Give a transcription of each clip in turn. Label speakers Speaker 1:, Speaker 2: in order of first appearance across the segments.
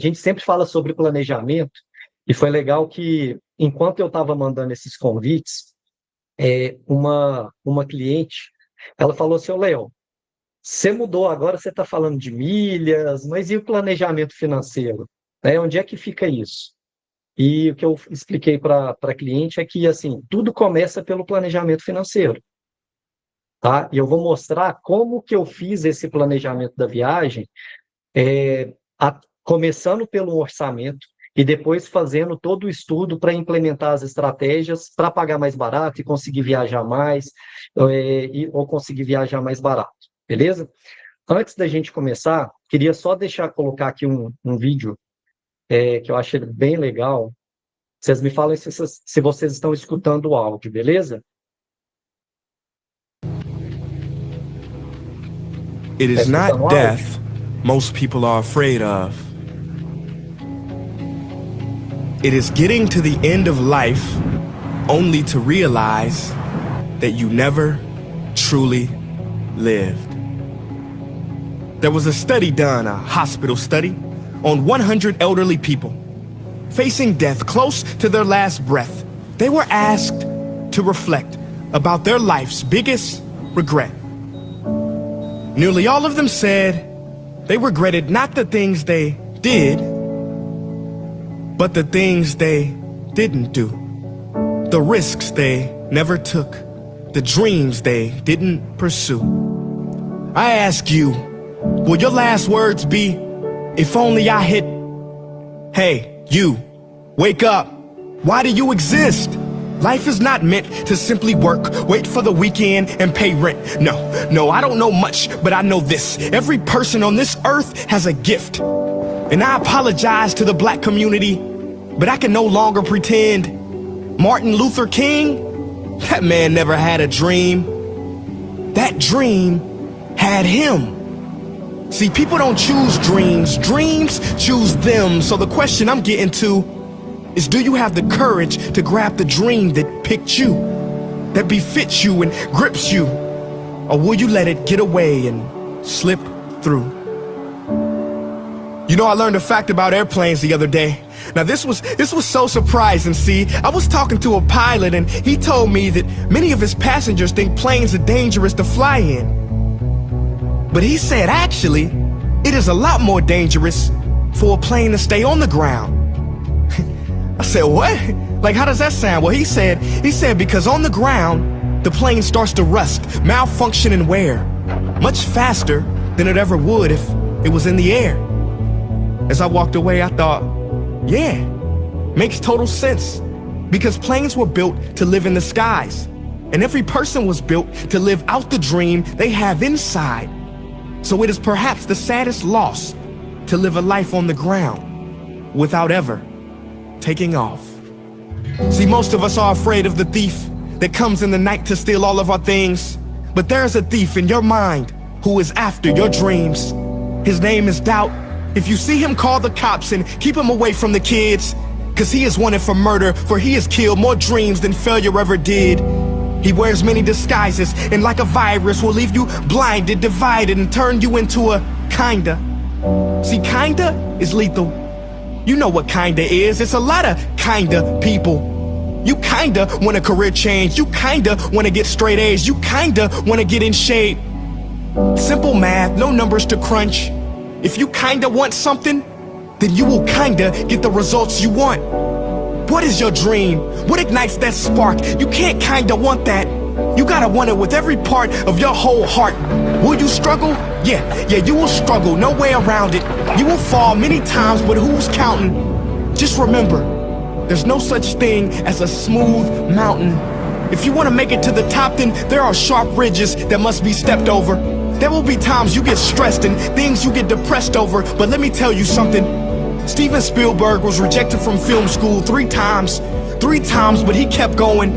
Speaker 1: A gente sempre fala sobre planejamento, e foi legal que, enquanto eu estava mandando esses convites, uma cliente, ela falou assim, ô Léo, você mudou agora, você está falando de milhas, mas e o planejamento financeiro? Né? Onde é que fica isso? E o que eu expliquei para a cliente é que, assim, tudo começa pelo planejamento financeiro, tá? E eu vou mostrar como que eu fiz esse planejamento da viagem, começando pelo orçamento e depois fazendo todo o estudo para implementar as estratégias para pagar mais barato e conseguir viajar mais, ou conseguir viajar mais barato, beleza? Antes da gente começar, queria só colocar aqui um vídeo que eu achei bem legal. Vocês me falam se vocês estão escutando o áudio, beleza?
Speaker 2: It is
Speaker 1: Tá escutando o
Speaker 2: not
Speaker 1: áudio?
Speaker 2: death most people are afraid of. It is getting to the end of life only to realize that you never truly lived. There was a study done, a hospital study, on 100 elderly people facing death close to their last breath. They were asked to reflect about their life's biggest regret. Nearly all of them said they regretted not the things they did, but the things they didn't do. The risks they never took, the dreams they didn't pursue. I ask you, will your last words be, if only I hit, hey, you, wake up. Why do you exist? Life is not meant to simply work, wait for the weekend, and pay rent. No, I don't know much, but I know this. Every person on this earth has a gift. And I apologize to the black community, but I can no longer pretend. Martin Luther King, that man never had a dream. That dream had him. See, people don't choose dreams, dreams choose them. So the question I'm getting to is, do you have the courage to grab the dream that picked you, that befits you and grips you? Or will you let it get away and slip through? You know, I learned a fact about airplanes the other day. Now this was so surprising. See, I was talking to a pilot and he told me that many of his passengers think planes are dangerous to fly in. But he said, actually, it is a lot more dangerous for a plane to stay on the ground. I said, what? Like, how does that sound? Well, he said, because on the ground, the plane starts to rust, malfunction, and wear much faster than it ever would if it was in the air. As I walked away, I thought, yeah, makes total sense. Because planes were built to live in the skies, and every person was built to live out the dream they have inside. So it is perhaps the saddest loss to live a life on the ground without ever taking off. See, most of us are afraid of the thief that comes in the night to steal all of our things. But there is a thief in your mind who is after your dreams. His name is doubt. If you see him, call the cops and keep him away from the kids. Cause he is wanted for murder, for he has killed more dreams than failure ever did. He wears many disguises, and like a virus will leave you blinded, divided, and turn you into a kinda. See, kinda is lethal. You know what kinda is. It's a lot of kinda people. You kinda want a career change. You kinda want to get straight A's. You kinda want to get in shape. Simple math, no numbers to crunch. If you kinda want something, then you will kinda get the results you want. What is your dream? What ignites that spark? You can't kinda want that. You gotta want it with every part of your whole heart. Will you struggle? Yeah, you will struggle, no way around it. You will fall many times, but who's counting? Just remember, there's no such thing as a smooth mountain. If you want to make it to the top, then there are sharp ridges that must be stepped over. There will be times you get stressed and things you get depressed over, but let me tell you something. Steven Spielberg was rejected from film school 3 times, but he kept going.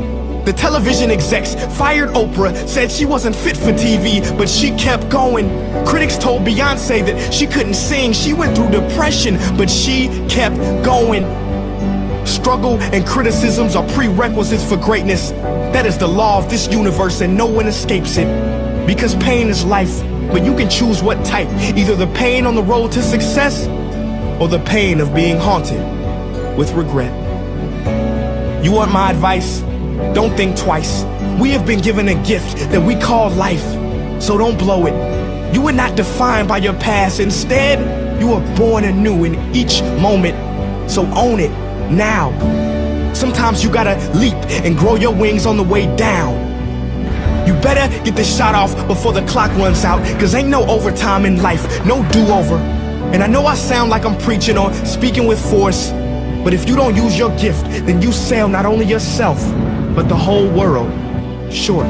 Speaker 2: The television execs fired Oprah, said she wasn't fit for TV, but she kept going. Critics told Beyonce that she couldn't sing, she went through depression, but she kept going. Struggle and criticisms are prerequisites for greatness. That is the law of this universe and no one escapes it. Because pain is life, but you can choose what type. Either the pain on the road to success, or the pain of being haunted with regret. You want my advice? Don't think twice. We have been given a gift that we call life, so don't blow it. You are not defined by your past. Instead, you are born anew in each moment, so own it now. Sometimes you gotta leap and grow your wings on the way down. You better get this shot off before the clock runs out, cause ain't no overtime in life, no do-over. And I know I sound like I'm preaching or speaking with force, but if you don't use your gift, then you sell not only yourself, but the whole world short.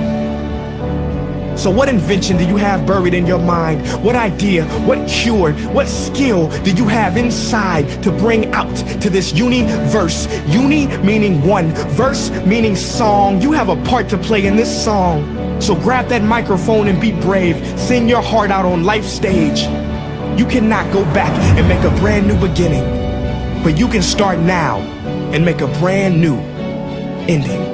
Speaker 2: So what invention do you have buried in your mind? What idea, what cure, what skill do you have inside to bring out to this universe? Uni meaning one, verse meaning song. You have a part to play in this song. So grab that microphone and be brave. Sing your heart out on life stage. You cannot go back and make a brand new beginning, but you can start now and make a brand new ending.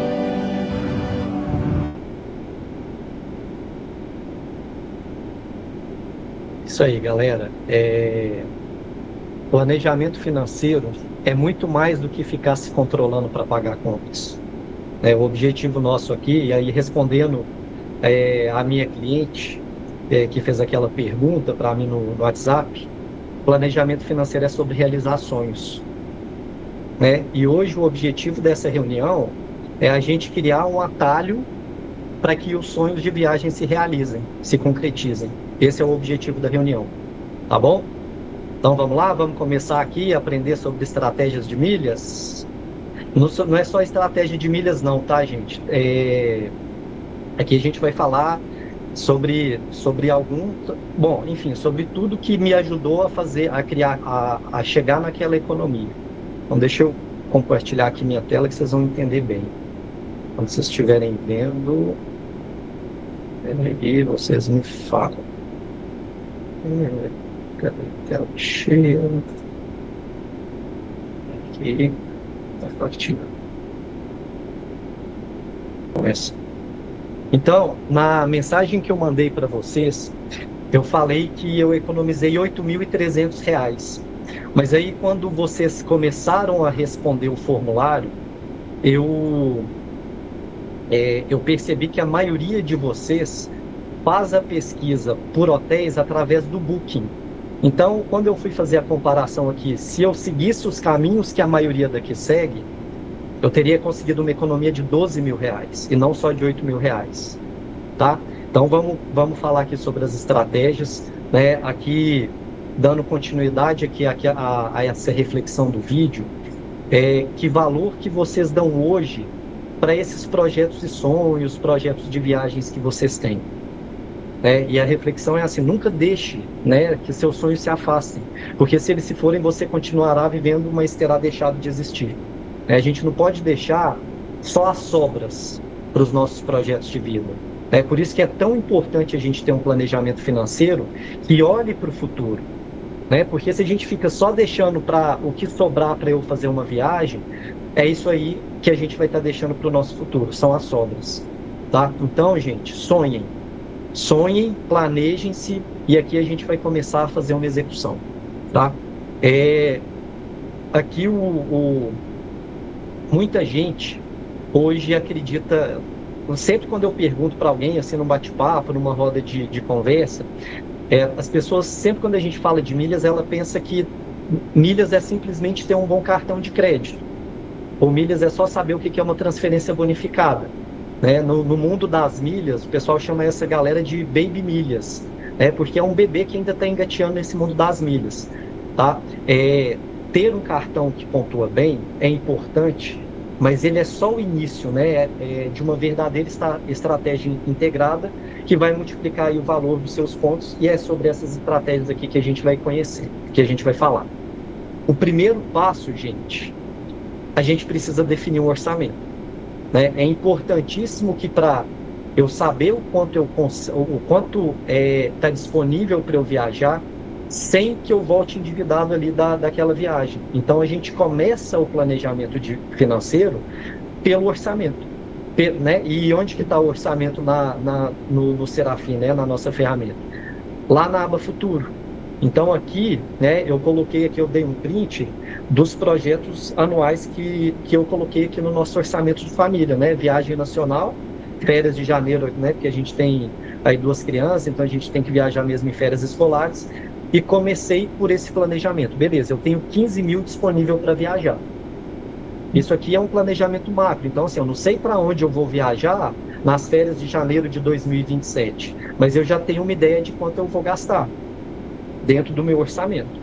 Speaker 1: Isso aí, galera. Planejamento financeiro é muito mais do que ficar se controlando para pagar contas. O objetivo nosso aqui, e aí respondendo a minha cliente, que fez aquela pergunta para mim no WhatsApp, planejamento financeiro é sobre realizar sonhos. E hoje o objetivo dessa reunião é a gente criar um atalho para que os sonhos de viagem se realizem, se concretizem. Esse é o objetivo da reunião, tá bom? Então vamos lá, vamos começar aqui a aprender sobre estratégias de milhas. Não é só estratégia de milhas não, tá, gente? Aqui a gente vai falar sobre sobre tudo que me ajudou a chegar naquela economia. Então deixa eu compartilhar aqui minha tela que vocês vão entender bem. Quando vocês estiverem vendo, aí vocês me falam. Cadê a tela cheia? Aqui, tá partilhando. Começa. Então, na mensagem que eu mandei para vocês, eu falei que eu economizei R$ 8.300. Mas aí, quando vocês começaram a responder o formulário, eu percebi que a maioria de vocês faz a pesquisa por hotéis através do Booking. Então, quando eu fui fazer a comparação aqui, se eu seguisse os caminhos que a maioria daqui segue, eu teria conseguido uma economia de R$ 12.000 e não só de R$ 8.000, tá? Então, vamos falar aqui sobre as estratégias, aqui, dando continuidade aqui a essa reflexão do vídeo, que valor que vocês dão hoje para esses projetos e sonhos, projetos de viagens que vocês têm. E a reflexão é assim: nunca deixe que seus sonhos se afastem, porque se eles se forem, você continuará vivendo, mas terá deixado de existir. A gente não pode deixar só as sobras para os nossos projetos de vida. Por isso que é tão importante a gente ter um planejamento financeiro que olhe para o futuro. Porque se a gente fica só deixando para o que sobrar para eu fazer uma viagem, é isso aí que a gente vai estar deixando para o nosso futuro, são as sobras. Tá? Então, gente, sonhem, planejem-se, e aqui a gente vai começar a fazer uma execução. Tá? Aqui muita gente hoje acredita, sempre quando eu pergunto para alguém, assim, num bate-papo, numa roda de conversa, as pessoas, sempre quando a gente fala de milhas, ela pensa que milhas é simplesmente ter um bom cartão de crédito, ou milhas é só saber o que é uma transferência bonificada. No mundo das milhas, o pessoal chama essa galera de baby milhas, porque é um bebê que ainda está engateando nesse mundo das milhas. Tá? Ter um cartão que pontua bem é importante, mas ele é só o início, de uma verdadeira estratégia integrada que vai multiplicar aí o valor dos seus pontos, e é sobre essas estratégias aqui que a gente vai conhecer, que a gente vai falar. O primeiro passo, gente, a gente precisa definir um orçamento. É importantíssimo que, para eu saber o quanto está disponível para eu viajar, sem que eu volte endividado ali daquela viagem. Então a gente começa o planejamento financeiro pelo orçamento. E onde que está o orçamento no Serafim, na nossa ferramenta? Lá na aba Futuro. Então aqui, né, eu coloquei aqui, eu dei um print dos projetos anuais que eu coloquei aqui no nosso orçamento de família, né? Viagem nacional, férias de janeiro, né? Porque a gente tem aí 2 crianças, então a gente tem que viajar mesmo em férias escolares. E comecei por esse planejamento. Beleza, eu tenho 15 mil disponível para viajar. Isso aqui é um planejamento macro. Então, assim, eu não sei para onde eu vou viajar nas férias de janeiro de 2027, mas eu já tenho uma ideia de quanto eu vou gastar dentro do meu orçamento.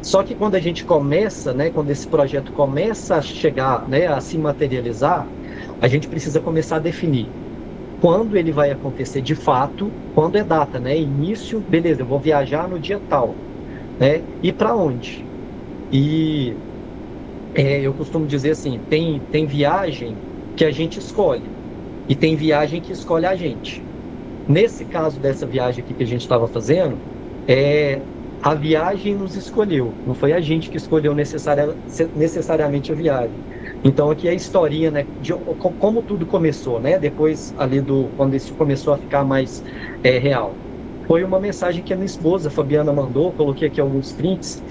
Speaker 1: Só que quando a gente começa, né, quando esse projeto começa a chegar, né, a se materializar, a gente precisa começar a definir quando ele vai acontecer de fato, quando é data, né? Início, beleza, eu vou viajar no dia tal, né? E para onde? E eu costumo dizer assim, tem viagem que a gente escolhe e tem viagem que escolhe a gente. Nesse caso dessa viagem aqui que a gente estava fazendo, a viagem nos escolheu, não foi a gente que escolheu necessariamente a viagem. Então aqui é a historinha, né, de como tudo começou, né, depois ali quando isso começou a ficar mais real. Foi uma mensagem que a minha esposa, Fabiana, mandou, coloquei aqui alguns prints.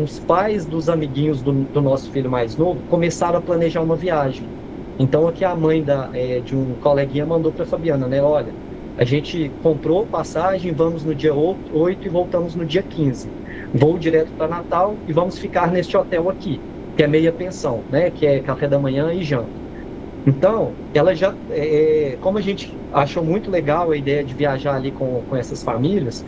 Speaker 1: Os pais dos amiguinhos do nosso filho mais novo começaram a planejar uma viagem. Então aqui a mãe de um coleguinha mandou para a Fabiana, né, olha, a gente comprou passagem, vamos no dia 8 e voltamos no dia 15. Voo direto para Natal e vamos ficar neste hotel aqui, que é meia pensão, né? Que é café da manhã e janta. Então, ela já, como a gente achou muito legal a ideia de viajar ali com essas famílias,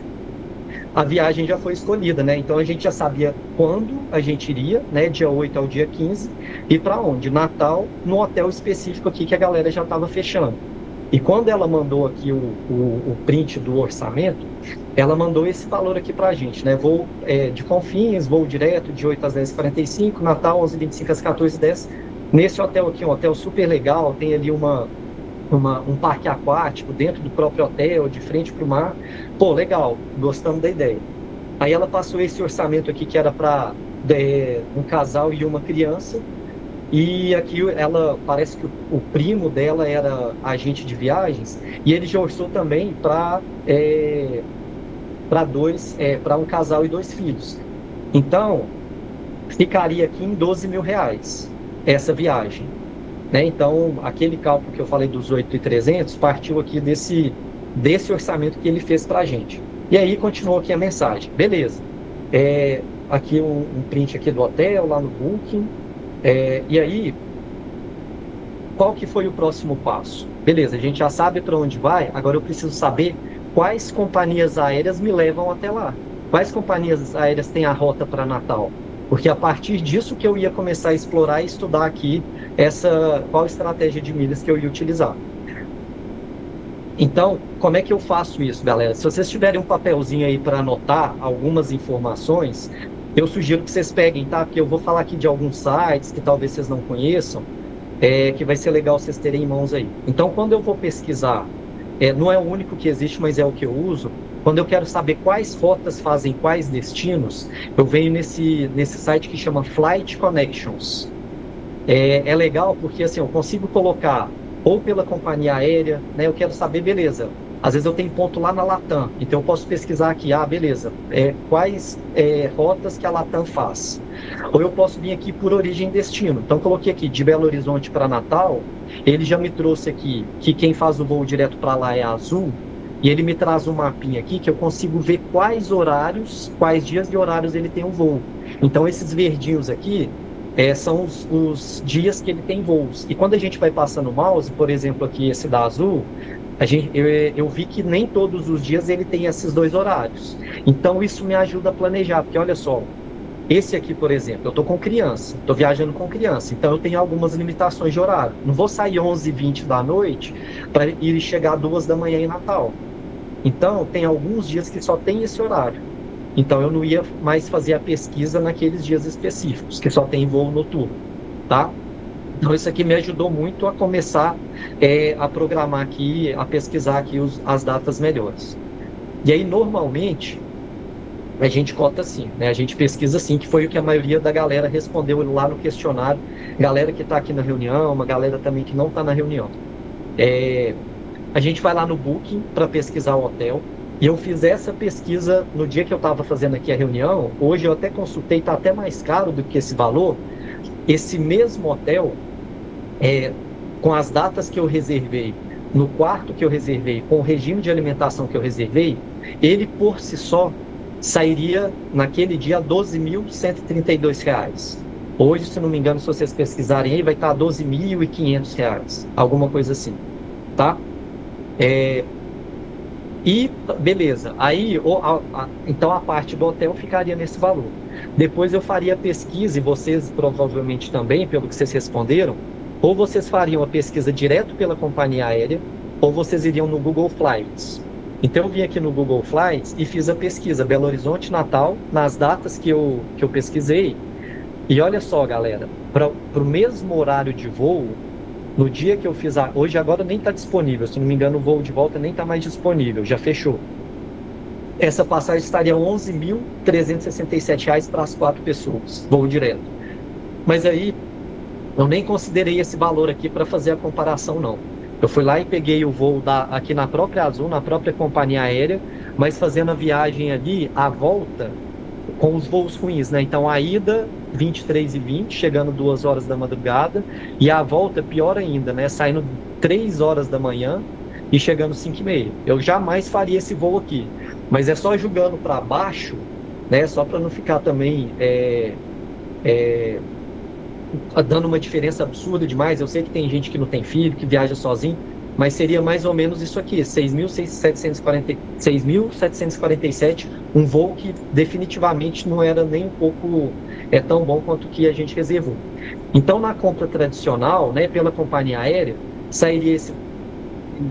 Speaker 1: a viagem já foi escolhida, né? Então a gente já sabia quando a gente iria, né? Dia 8 ao dia 15, e para onde? Natal, no hotel específico aqui que a galera já estava fechando. E quando ela mandou aqui o print do orçamento, ela mandou esse valor aqui para a gente, né? Voo de Confins, voo direto de 8 às 10h45, Natal 11h25 às 14h10. Nesse hotel aqui, um hotel super legal, tem ali um parque aquático dentro do próprio hotel, de frente para o mar. Pô, legal, gostamos da ideia. Aí ela passou esse orçamento aqui que era para um casal e uma criança. E aqui ela parece que o primo dela era agente de viagens e ele já orçou também para um casal e 2 filhos. Então ficaria aqui em R$ 12.000 essa viagem, né? Então aquele cálculo que eu falei dos 8.300 partiu aqui desse orçamento que ele fez para a gente. E aí continuou aqui a mensagem, beleza? Aqui um print aqui do hotel lá no Booking. E aí, qual que foi o próximo passo? Beleza, a gente já sabe para onde vai, agora eu preciso saber quais companhias aéreas me levam até lá. Quais companhias aéreas têm a rota para Natal? Porque a partir disso que eu ia começar a explorar e estudar aqui qual estratégia de milhas que eu ia utilizar. Então, como é que eu faço isso, galera? Se vocês tiverem um papelzinho aí para anotar algumas informações, eu sugiro que vocês peguem, tá? Porque eu vou falar aqui de alguns sites que talvez vocês não conheçam, que vai ser legal vocês terem em mãos aí. Então, quando eu vou pesquisar, não é o único que existe, mas é o que eu uso. Quando eu quero saber quais rotas fazem quais destinos, eu venho nesse site que chama Flight Connections. É legal porque assim, eu consigo colocar ou pela companhia aérea, né? Eu quero saber, beleza. Às vezes eu tenho ponto lá na Latam, então eu posso pesquisar aqui, beleza, quais rotas que a Latam faz. Ou eu posso vir aqui por origem e destino. Então coloquei aqui de Belo Horizonte para Natal, ele já me trouxe aqui que quem faz o voo direto para lá é a Azul, e ele me traz um mapinha aqui que eu consigo ver quais dias e horários ele tem um voo. Então esses verdinhos aqui são os dias que ele tem voos. E quando a gente vai passando o mouse, por exemplo aqui esse da Azul, eu vi que nem todos os dias ele tem esses 2 horários. Então isso me ajuda a planejar, porque olha só, esse aqui, por exemplo, eu estou com criança, estou viajando com criança, então eu tenho algumas limitações de horário. Não vou sair 11h20 da noite para ir chegar 2 da manhã em Natal. Então tem alguns dias que só tem esse horário. Então eu não ia mais fazer a pesquisa naqueles dias específicos, que só tem voo noturno, tá? Então isso aqui me ajudou muito a começar a programar aqui, a pesquisar aqui as datas melhores. E aí normalmente a gente cota assim, né? A gente pesquisa assim, que foi o que a maioria da galera respondeu lá no questionário, galera que está aqui na reunião, uma galera também que não está na reunião. A gente vai lá no Booking para pesquisar o hotel, E eu fiz essa pesquisa no dia que eu estava fazendo aqui a reunião. Hoje eu até consultei, está até mais caro do que esse valor. Esse mesmo hotel, com as datas que eu reservei, no quarto que eu reservei, com o regime de alimentação que eu reservei, ele por si só sairia naquele dia R$ 12.132. Hoje, se não me engano, se vocês pesquisarem aí, vai estar R$ 12.500, alguma coisa assim, tá? E beleza, aí então a parte do hotel ficaria nesse valor. Depois eu faria a pesquisa, e vocês provavelmente também, pelo que vocês responderam, ou vocês fariam a pesquisa direto pela companhia aérea, ou vocês iriam no Google Flights. Então eu vim aqui no Google Flights e fiz a pesquisa Belo Horizonte, Natal, nas datas que eu pesquisei. E olha só, galera, para o mesmo horário de voo, no dia que eu fiz hoje agora nem está disponível, se não me engano o voo de volta nem está mais disponível, já fechou. Essa passagem estaria R$ 11.367 para as 4 pessoas, voo direto. Mas aí eu nem considerei esse valor aqui para fazer a comparação, não. Eu fui lá e peguei o voo aqui na própria Azul, na própria companhia aérea, mas fazendo a viagem ali, a volta, com os voos ruins, né? Então a ida 23h20, chegando 2 horas da madrugada, e a volta pior ainda, né? Saindo 3 horas da manhã e chegando 5h30. Eu jamais faria esse voo aqui, mas é só jogando para baixo, né? Só para não ficar também dando uma diferença absurda demais. Eu sei que tem gente que não tem filho, que viaja sozinho, mas seria mais ou menos isso aqui, 6.747, um voo que definitivamente não era nem um pouco tão bom quanto o que a gente reservou. Então, na compra tradicional, né, pela companhia aérea, sairia esse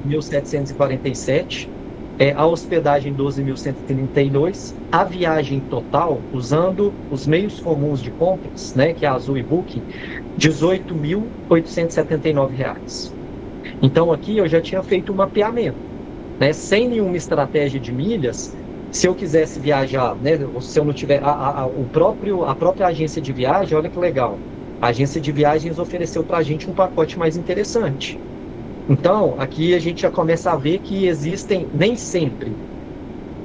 Speaker 1: 1.747, a hospedagem 12.132, a viagem total, usando os meios comuns de compras, né, que é a Azul e Booking, R$ 18.879. Então aqui eu já tinha feito um mapeamento, né, sem nenhuma estratégia de milhas. Se eu quisesse viajar, né, se eu não tiver a própria agência de viagem, olha que legal, a agência de viagens ofereceu para a gente um pacote mais interessante. Então, aqui a gente já começa a ver que existem, nem sempre,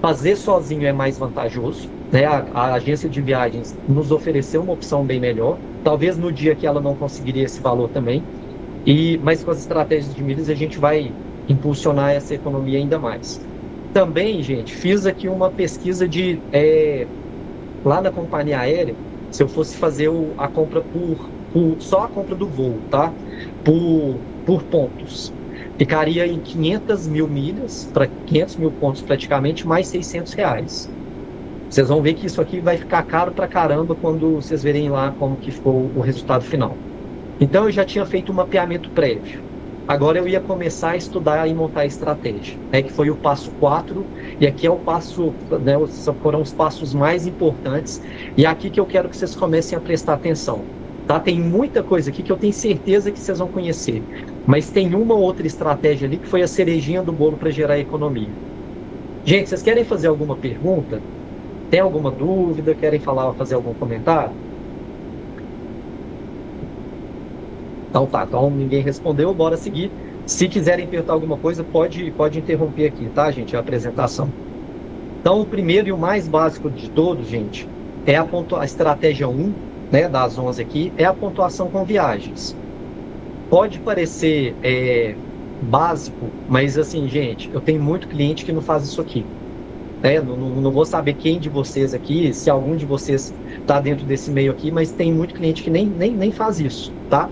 Speaker 1: fazer sozinho é mais vantajoso, né? A agência de viagens nos ofereceu uma opção bem melhor, talvez no dia que ela não conseguiria esse valor também, mas com as estratégias de milhas a gente vai impulsionar essa economia ainda mais. Também, gente, fiz aqui uma pesquisa lá na companhia aérea, se eu fosse fazer a compra só a compra do voo, tá? Por pontos. Ficaria em 500 mil milhas, para 500 mil pontos praticamente, mais R$600. Vocês vão ver que isso aqui vai ficar caro pra caramba quando vocês verem lá como que ficou o resultado final. Então eu já tinha feito um mapeamento prévio. Agora eu ia começar a estudar e montar a estratégia, né, que foi o passo 4, e aqui é o passo, né, foram os passos mais importantes, e é aqui que eu quero que vocês comecem a prestar atenção. Tá? Tem muita coisa aqui que eu tenho certeza que vocês vão conhecer, mas tem uma outra estratégia ali que foi a cerejinha do bolo para gerar economia. Gente, vocês querem fazer alguma pergunta? Tem alguma dúvida? Querem fazer algum comentário? Então tá, então ninguém respondeu, bora seguir. Se quiserem perguntar alguma coisa, pode interromper aqui, tá, gente, a apresentação. Então o primeiro e o mais básico de todos, gente, é a estratégia 1, né, das 11 aqui, é a pontuação com viagens. Pode parecer básico, mas assim, gente, eu tenho muito cliente que não faz isso aqui. Não vou saber quem de vocês aqui, se algum de vocês está dentro desse meio aqui, mas tem muito cliente que nem faz isso, tá?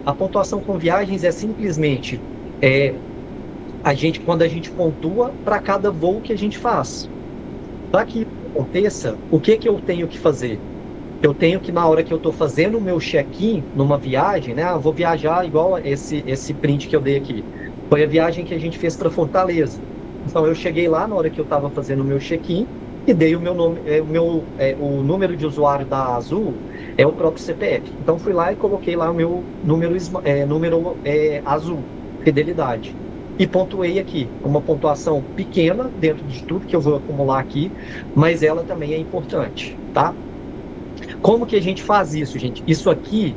Speaker 1: A pontuação com viagens é simplesmente quando a gente pontua para cada voo que a gente faz. Para que aconteça, o que eu tenho que fazer? Eu tenho que, na hora que eu estou fazendo o meu check-in numa viagem, né? Eu vou viajar igual esse print que eu dei aqui. Foi a viagem que a gente fez para Fortaleza. Então eu cheguei lá na hora que eu estava fazendo o meu check-in e dei o meu nome, o número de usuário da Azul é o próprio CPF. Então fui lá e coloquei lá o meu número Azul, fidelidade. E pontuei aqui, uma pontuação pequena dentro de tudo que eu vou acumular aqui, mas ela também é importante, tá? Como que a gente faz isso, gente? Isso aqui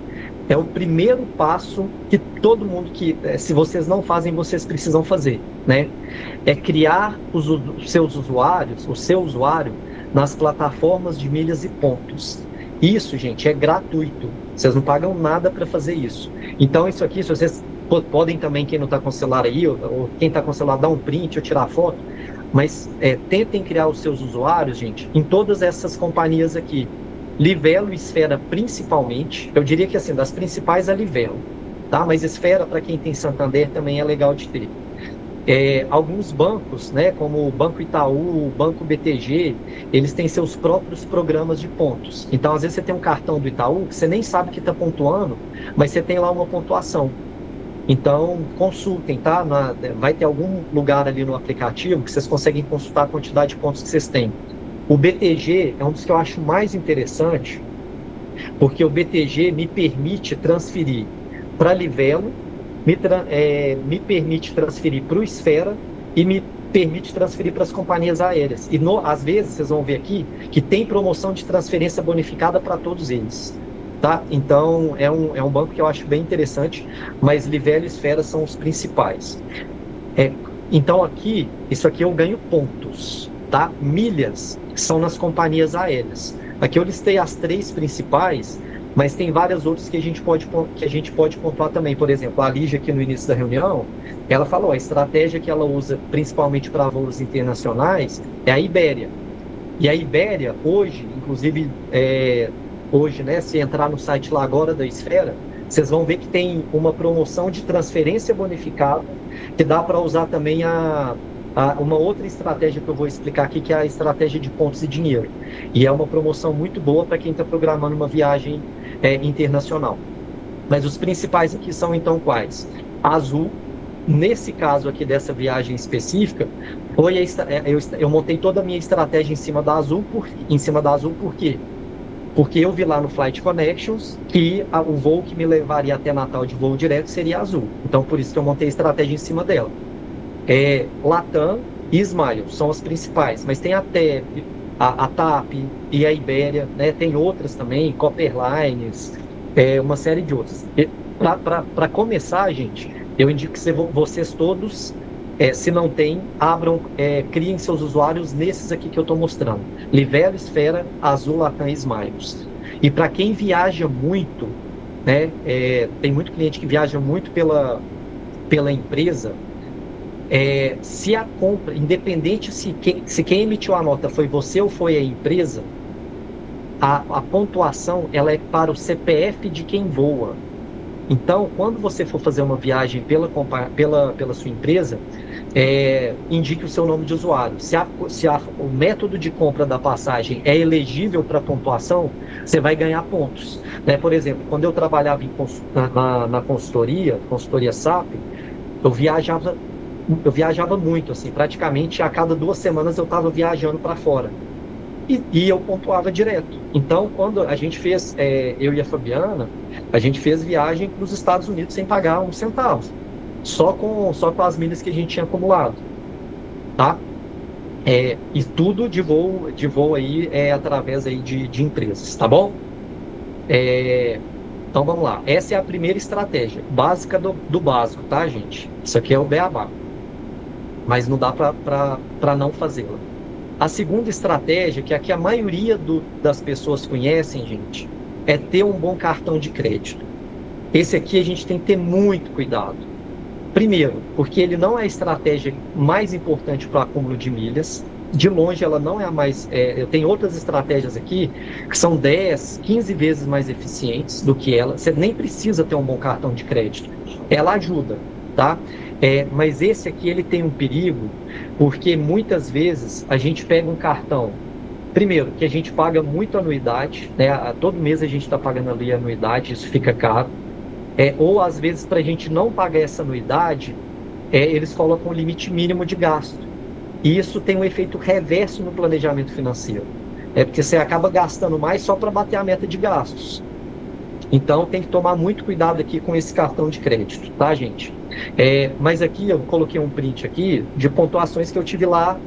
Speaker 1: É o primeiro passo que todo mundo se vocês não fazem, vocês precisam fazer, né? É criar os seus usuários, o seu usuário, nas plataformas de milhas e pontos. Isso, gente, é gratuito. Vocês não pagam nada para fazer isso. Então, isso aqui, se vocês podem também, quem não está com o celular aí, ou quem está com o celular, dar um print ou tirar foto, mas tentem criar os seus usuários, gente, em todas essas companhias aqui. Livelo e Esfera principalmente, eu diria que assim, das principais é Livelo, tá? Mas Esfera, para quem tem Santander, também é legal de ter. Alguns bancos, né, como o Banco Itaú, o Banco BTG, eles têm seus próprios programas de pontos. Então, às vezes você tem um cartão do Itaú que você nem sabe que está pontuando, mas você tem lá uma pontuação. Então, consultem, tá? Vai ter algum lugar ali no aplicativo que vocês conseguem consultar a quantidade de pontos que vocês têm. O BTG é um dos que eu acho mais interessante, porque o BTG me permite transferir para Livelo, me permite transferir para o Esfera e me permite transferir para as companhias aéreas. E às vezes, vocês vão ver aqui, que tem promoção de transferência bonificada para todos eles. Tá? Então, é um banco que eu acho bem interessante, mas Livelo e Esfera são os principais. Então, isso aqui eu ganho pontos, tá? Milhas são nas companhias aéreas. Aqui eu listei as 3 principais, mas tem várias outras que a gente pode pontuar também. Por exemplo, a Lígia, aqui no início da reunião, ela falou, a estratégia que ela usa principalmente para voos internacionais é a Ibéria. E a Ibéria, hoje, inclusive, hoje, né, se entrar no site lá agora da Esfera, vocês vão ver que tem uma promoção de transferência bonificada, que dá para usar também uma outra estratégia que eu vou explicar aqui, que é a estratégia de pontos e dinheiro. E é uma promoção muito boa para quem está programando uma viagem internacional. Mas os principais aqui são, então, quais? A Azul, nesse caso aqui dessa viagem específica, eu montei toda a minha estratégia em cima da Azul. Por quê? Porque eu vi lá no Flight Connections que o voo que me levaria até Natal de voo direto seria Azul. Então, por isso que eu montei a estratégia em cima dela. Latam e Smiles são as principais, mas tem a TEP, a TAP e a Ibéria, né? Tem outras também, Copper Lines, uma série de outras. Para começar, gente, eu indico que vocês todos, se não tem, criem seus usuários nesses aqui que eu estou mostrando. Livelo, Esfera, Azul, Latam e Smiles. E para quem viaja muito, né? Tem muito cliente que viaja muito pela empresa. Se a compra, independente se quem emitiu a nota foi você ou foi a empresa, a pontuação ela é para o CPF de quem voa. Então, quando você for fazer uma viagem pela sua empresa, indique o seu nome de usuário. Se o método de compra da passagem é elegível para pontuação, você vai ganhar pontos. Né? Por exemplo, quando eu trabalhava na consultoria SAP, eu viajava muito, assim, praticamente a cada 2 semanas eu estava viajando para fora. E eu pontuava direto. Então, quando a gente fez, eu e a Fabiana, a gente fez viagem para os Estados Unidos sem pagar um centavo. Só com as milhas que a gente tinha acumulado. Tá? E tudo de voo aí através aí de empresas, tá bom? Então, vamos lá. Essa é a primeira estratégia, básica do básico, tá, gente? Isso aqui é o beabá. Mas não dá para não fazê-la. A segunda estratégia, que aqui a maioria das pessoas conhecem, gente, é ter um bom cartão de crédito. Esse aqui a gente tem que ter muito cuidado. Primeiro, porque ele não é a estratégia mais importante para o acúmulo de milhas. De longe, ela não é a mais... eu tenho outras estratégias aqui que são 10, 15 vezes mais eficientes do que ela. Você nem precisa ter um bom cartão de crédito. Ela ajuda, tá? Mas esse aqui ele tem um perigo, porque muitas vezes a gente pega um cartão, primeiro, que a gente paga muito anuidade, né? Todo mês a gente está pagando ali a anuidade, isso fica caro. Ou às vezes, para a gente não pagar essa anuidade, eles colocam um limite mínimo de gasto. E isso tem um efeito reverso no planejamento financeiro. Porque você acaba gastando mais só para bater a meta de gastos. Então, tem que tomar muito cuidado aqui com esse cartão de crédito, tá, gente? Mas aqui, eu coloquei um print aqui de pontuações que eu tive lá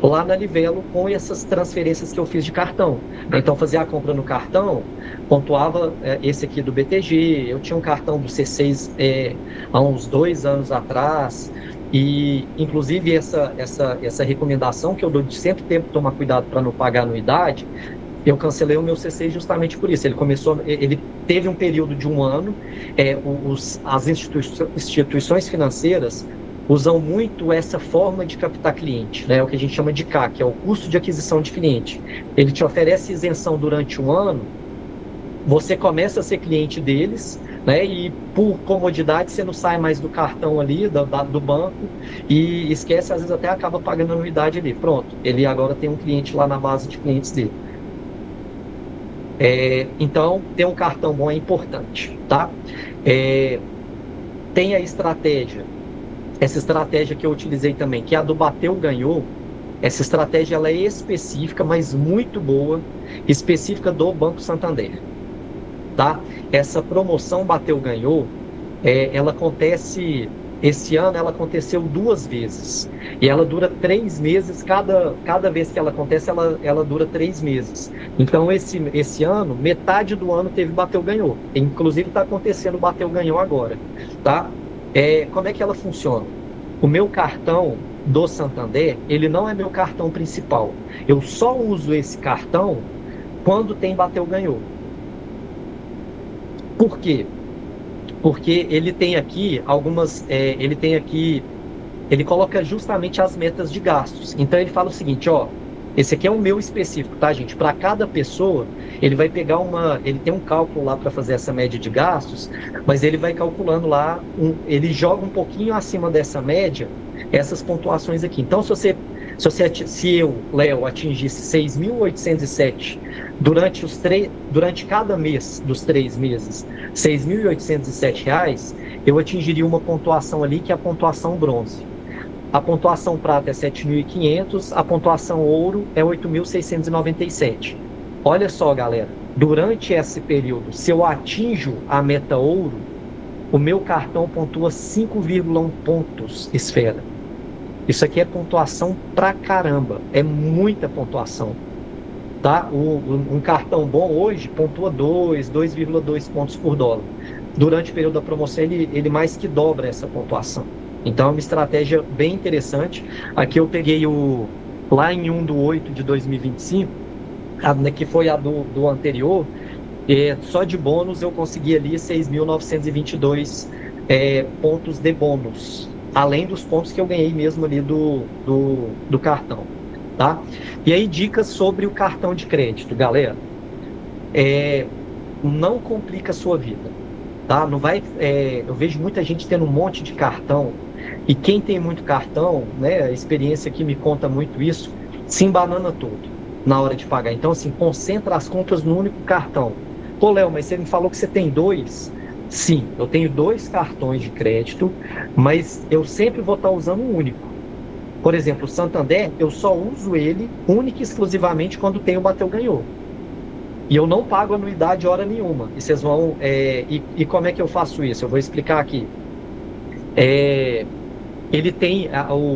Speaker 1: lá na Livelo com essas transferências que eu fiz de cartão. Então, fazia a compra no cartão, pontuava esse aqui do BTG, eu tinha um cartão do C6 há uns 2 anos atrás, e inclusive essa recomendação que eu dou de sempre tomar cuidado para não pagar anuidade, eu cancelei o meu C6 justamente por isso. Ele teve um período de 1 ano, as instituições financeiras usam muito essa forma de captar cliente, né? O que a gente chama de CAC, que é o custo de aquisição de cliente. Ele te oferece isenção durante 1 ano, você começa a ser cliente deles, né? E por comodidade você não sai mais do cartão ali, do banco, e esquece, às vezes até acaba pagando anuidade ali. Pronto, ele agora tem um cliente lá na base de clientes dele. Então, ter um cartão bom é importante, tá? Tem a estratégia. Essa estratégia que eu utilizei também, que é a do bateu, ganhou. Essa estratégia ela é específica, mas muito boa, específica do Banco Santander, tá? Essa promoção bateu, ganhou, ela acontece, esse ano ela aconteceu 2 vezes, e ela dura 3 meses, cada vez que ela acontece, ela dura 3 meses. Então, esse ano, metade do ano teve bateu, ganhou, inclusive está acontecendo bateu, ganhou agora, tá? Como é que ela funciona? O meu cartão do Santander, ele não é meu cartão principal. Eu só uso esse cartão quando tem bateu, ganhou. Por quê? Porque ele tem aqui ele coloca justamente as metas de gastos. Então ele fala o seguinte, ó, esse aqui é o meu específico, tá, gente? Para cada pessoa, ele vai pegar ele tem um cálculo lá para fazer essa média de gastos, mas ele vai calculando lá, ele joga um pouquinho acima dessa média, essas pontuações aqui. Então, se eu, Léo, atingisse 6.807 durante cada mês dos 3 meses, R$ 6.807, eu atingiria uma pontuação ali que é a pontuação bronze. A pontuação prata é 7.500, a pontuação ouro é 8.697. Olha só, galera, durante esse período, se eu atinjo a meta ouro, o meu cartão pontua 5,1 pontos esfera. Isso aqui é pontuação pra caramba, é muita pontuação, tá? Um cartão bom hoje pontua 2,2 pontos por dólar. Durante o período da promoção, ele mais que dobra essa pontuação. Então, é uma estratégia bem interessante. Aqui eu peguei lá em 1/8 de 2025, que foi a do anterior, só de bônus eu consegui ali 6.922 pontos de bônus, além dos pontos que eu ganhei mesmo ali do cartão, tá? E aí, dicas sobre o cartão de crédito, galera. Não complica a sua vida, tá? Não vai, eu vejo muita gente tendo um monte de cartão, e quem tem muito cartão, né, a experiência aqui me conta muito isso, se embanana todo na hora de pagar. Então, assim, concentra as compras no único cartão. Pô, Léo, mas você me falou que você tem 2? Sim, eu tenho 2 cartões de crédito, mas eu sempre vou estar usando um único. Por exemplo, o Santander, eu só uso ele única e exclusivamente quando tem o bateu, ganhou. E eu não pago anuidade hora nenhuma. E vocês vão... E como é que eu faço isso? Eu vou explicar aqui. Ele tem,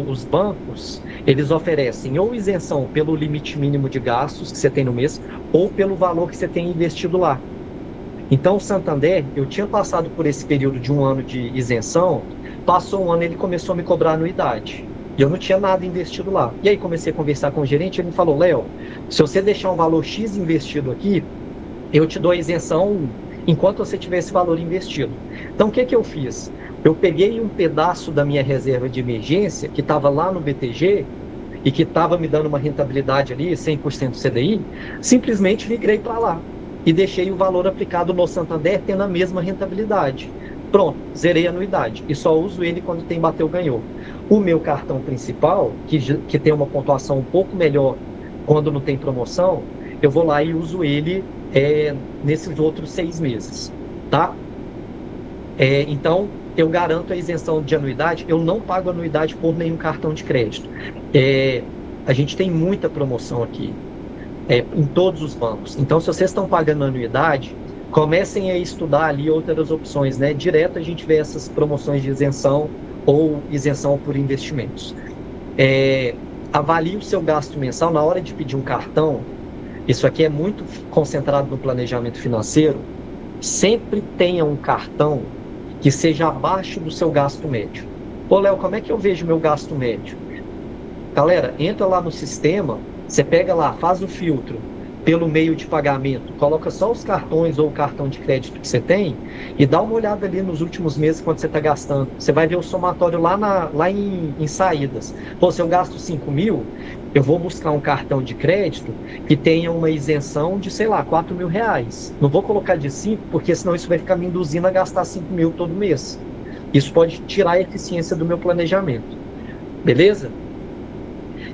Speaker 1: os bancos, eles oferecem ou isenção pelo limite mínimo de gastos que você tem no mês, ou pelo valor que você tem investido lá. Então, o Santander, eu tinha passado por esse período de 1 ano de isenção, passou 1 ano, ele começou a me cobrar anuidade. E eu não tinha nada investido lá. E aí comecei a conversar com o gerente, ele me falou, Léo, se você deixar um valor X investido aqui, eu te dou a isenção enquanto você tiver esse valor investido. Então, o que eu fiz? Eu peguei um pedaço da minha reserva de emergência, que estava lá no BTG, e que estava me dando uma rentabilidade ali, 100% CDI, simplesmente migrei para lá. E deixei o valor aplicado no Santander tendo a mesma rentabilidade. Pronto, zerei a anuidade. E só uso ele quando tem bateu, ganhou. O meu cartão principal, que tem uma pontuação um pouco melhor quando não tem promoção, eu vou lá e uso ele nesses outros 6 meses, tá? Então, eu garanto a isenção de anuidade, eu não pago anuidade por nenhum cartão de crédito. A gente tem muita promoção aqui, em todos os bancos. Então, se vocês estão pagando anuidade, comecem a estudar ali outras opções, né? Direto a gente vê essas promoções de isenção ou isenção por investimentos. Avalie o seu gasto mensal na hora de pedir um cartão. Isso aqui é muito concentrado no planejamento financeiro. Sempre tenha um cartão que seja abaixo do seu gasto médio. Ô, Léo, como é que eu vejo meu gasto médio? Galera, entra lá no sistema, você pega lá, faz o filtro pelo meio de pagamento, coloca só os cartões ou o cartão de crédito que você tem e dá uma olhada ali nos últimos meses quanto você está gastando. Você vai ver o somatório lá em saídas. Pô, se eu gasto 5.000, eu vou buscar um cartão de crédito que tenha uma isenção de, sei lá, 4.000 reais. Não vou colocar de 5, porque senão isso vai ficar me induzindo a gastar 5.000 todo mês. Isso pode tirar a eficiência do meu planejamento. Beleza?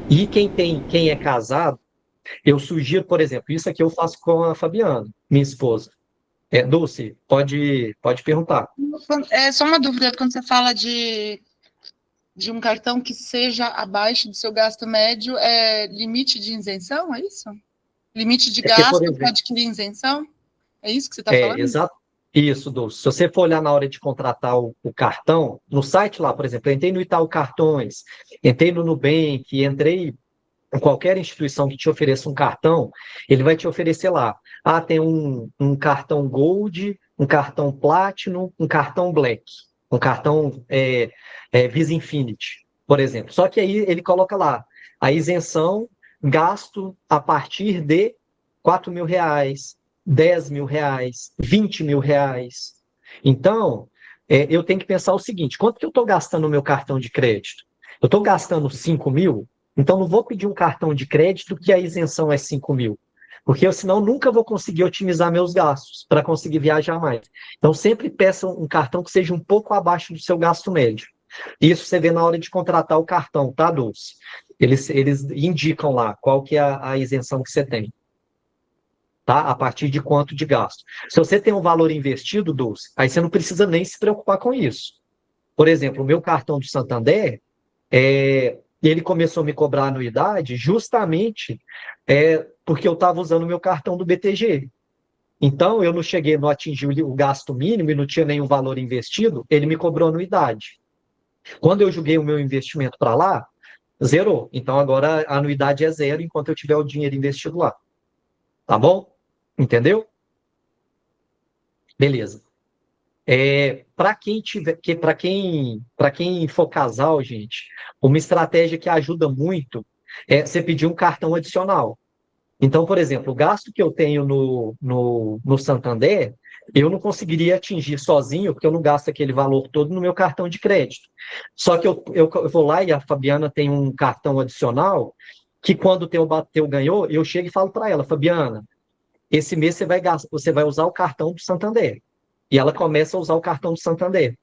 Speaker 1: E quem é casado, eu sugiro, por exemplo, isso aqui eu faço com a Fabiana, minha esposa. Dulce, pode perguntar.
Speaker 3: É só uma dúvida, quando você fala de um cartão que seja abaixo do seu gasto médio, é limite de isenção, é isso? Limite de gasto para adquirir isenção? É isso que você está falando?
Speaker 1: Exato. Isso, Dulce. Se você for olhar na hora de contratar o cartão, no site lá, por exemplo, eu entrei no Itaú Cartões, entrei no Nubank, entrei em qualquer instituição que te ofereça um cartão, ele vai te oferecer lá. Tem um cartão Gold, um cartão Platinum, um cartão Black, um cartão Visa Infinity, por exemplo. Só que aí ele coloca lá a isenção, gasto a partir de 4.000 reais, 10.000 reais, 20.000 reais. Então, eu tenho que pensar o seguinte, quanto que eu estou gastando no meu cartão de crédito? Eu estou gastando 5.000, então não vou pedir um cartão de crédito que a isenção é 5.000, porque eu, senão, nunca vou conseguir otimizar meus gastos para conseguir viajar mais. Então, sempre peça um cartão que seja um pouco abaixo do seu gasto médio. Isso você vê na hora de contratar o cartão, tá, Dulce? Eles indicam lá qual que é a isenção que você tem. Tá? A partir de quanto de gasto. Se você tem um valor investido, Dulce, aí você não precisa nem se preocupar com isso. Por exemplo, o meu cartão do Santander, ele começou a me cobrar anuidade justamente porque eu estava usando o meu cartão do BTG. Então, eu não atingi o gasto mínimo e não tinha nenhum valor investido, ele me cobrou anuidade. Quando eu joguei o meu investimento para lá, zerou. Então, agora a anuidade é zero enquanto eu tiver o dinheiro investido lá. Tá bom? Entendeu? Beleza. Para quem for casal, gente, uma estratégia que ajuda muito é você pedir um cartão adicional. Então, por exemplo, o gasto que eu tenho no Santander, eu não conseguiria atingir sozinho, porque eu não gasto aquele valor todo no meu cartão de crédito. Só que eu vou lá e a Fabiana tem um cartão adicional, que quando o teu ganhou, eu chego e falo para ela, Fabiana, esse mês você vai usar o cartão do Santander. E ela começa a usar o cartão do Santander.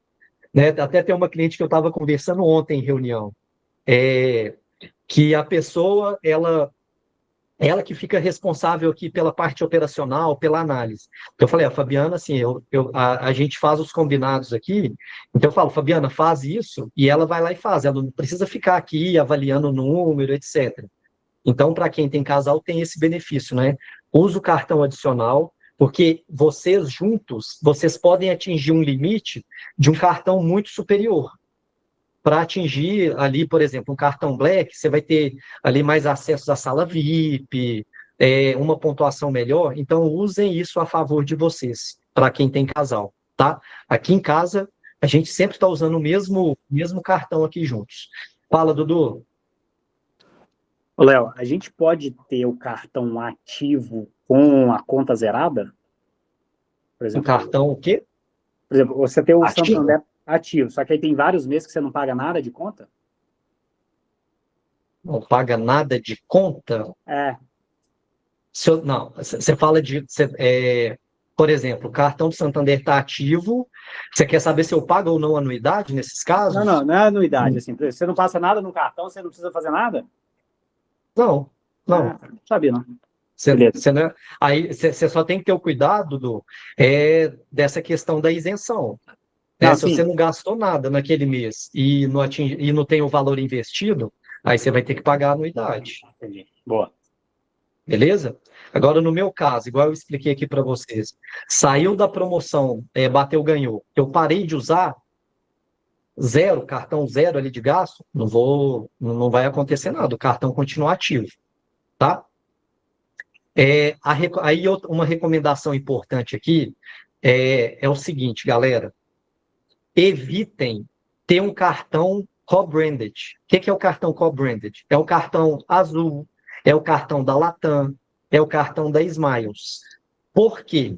Speaker 1: Né? Até tem uma cliente que eu estava conversando ontem em reunião, que a pessoa, ela que fica responsável aqui pela parte operacional, pela análise. Então eu falei, a Fabiana, assim, a gente faz os combinados aqui, então eu falo, Fabiana, faz isso, e ela vai lá e faz, ela não precisa ficar aqui avaliando o número, etc. Então, para quem tem casal, tem esse benefício, né? Usa o cartão adicional, porque vocês juntos, vocês podem atingir um limite de um cartão muito superior. Para atingir ali, por exemplo, um cartão Black, você vai ter ali mais acessos à sala VIP, uma pontuação melhor. Então, usem isso a favor de vocês, para quem tem casal, tá? Aqui em casa, a gente sempre está usando o mesmo cartão aqui juntos. Fala, Dudu.
Speaker 4: Léo, a gente pode ter o cartão ativo com a conta zerada? Por exemplo,
Speaker 1: um cartão o quê?
Speaker 4: Por exemplo, você tem o
Speaker 1: ativo?
Speaker 4: Santander ativo, só que aí tem vários meses que você não paga nada de conta?
Speaker 1: Não paga nada de conta? Não, você fala de... por exemplo, o cartão do Santander está ativo, você quer saber se eu pago ou não anuidade nesses casos?
Speaker 4: Não é anuidade. Assim, você não passa nada no cartão, você não precisa fazer nada?
Speaker 1: Não.
Speaker 4: Não sabia, não.
Speaker 1: Aí você só tem que ter o cuidado dessa questão da isenção. Se você não gastou nada naquele mês e não tem o valor investido, aí você vai ter que pagar a anuidade.
Speaker 4: Entendi. Boa.
Speaker 1: Beleza? Agora, no meu caso, igual eu expliquei aqui para vocês, saiu da promoção, bateu, ganhou, eu parei de usar, zero, cartão zero ali de gasto, não vai acontecer nada, o cartão continua ativo, tá? Aí uma recomendação importante aqui é o seguinte, galera, evitem ter um cartão co-branded. O que é o cartão co-branded? É o cartão Azul, é o cartão da Latam, é o cartão da Smiles. Por quê?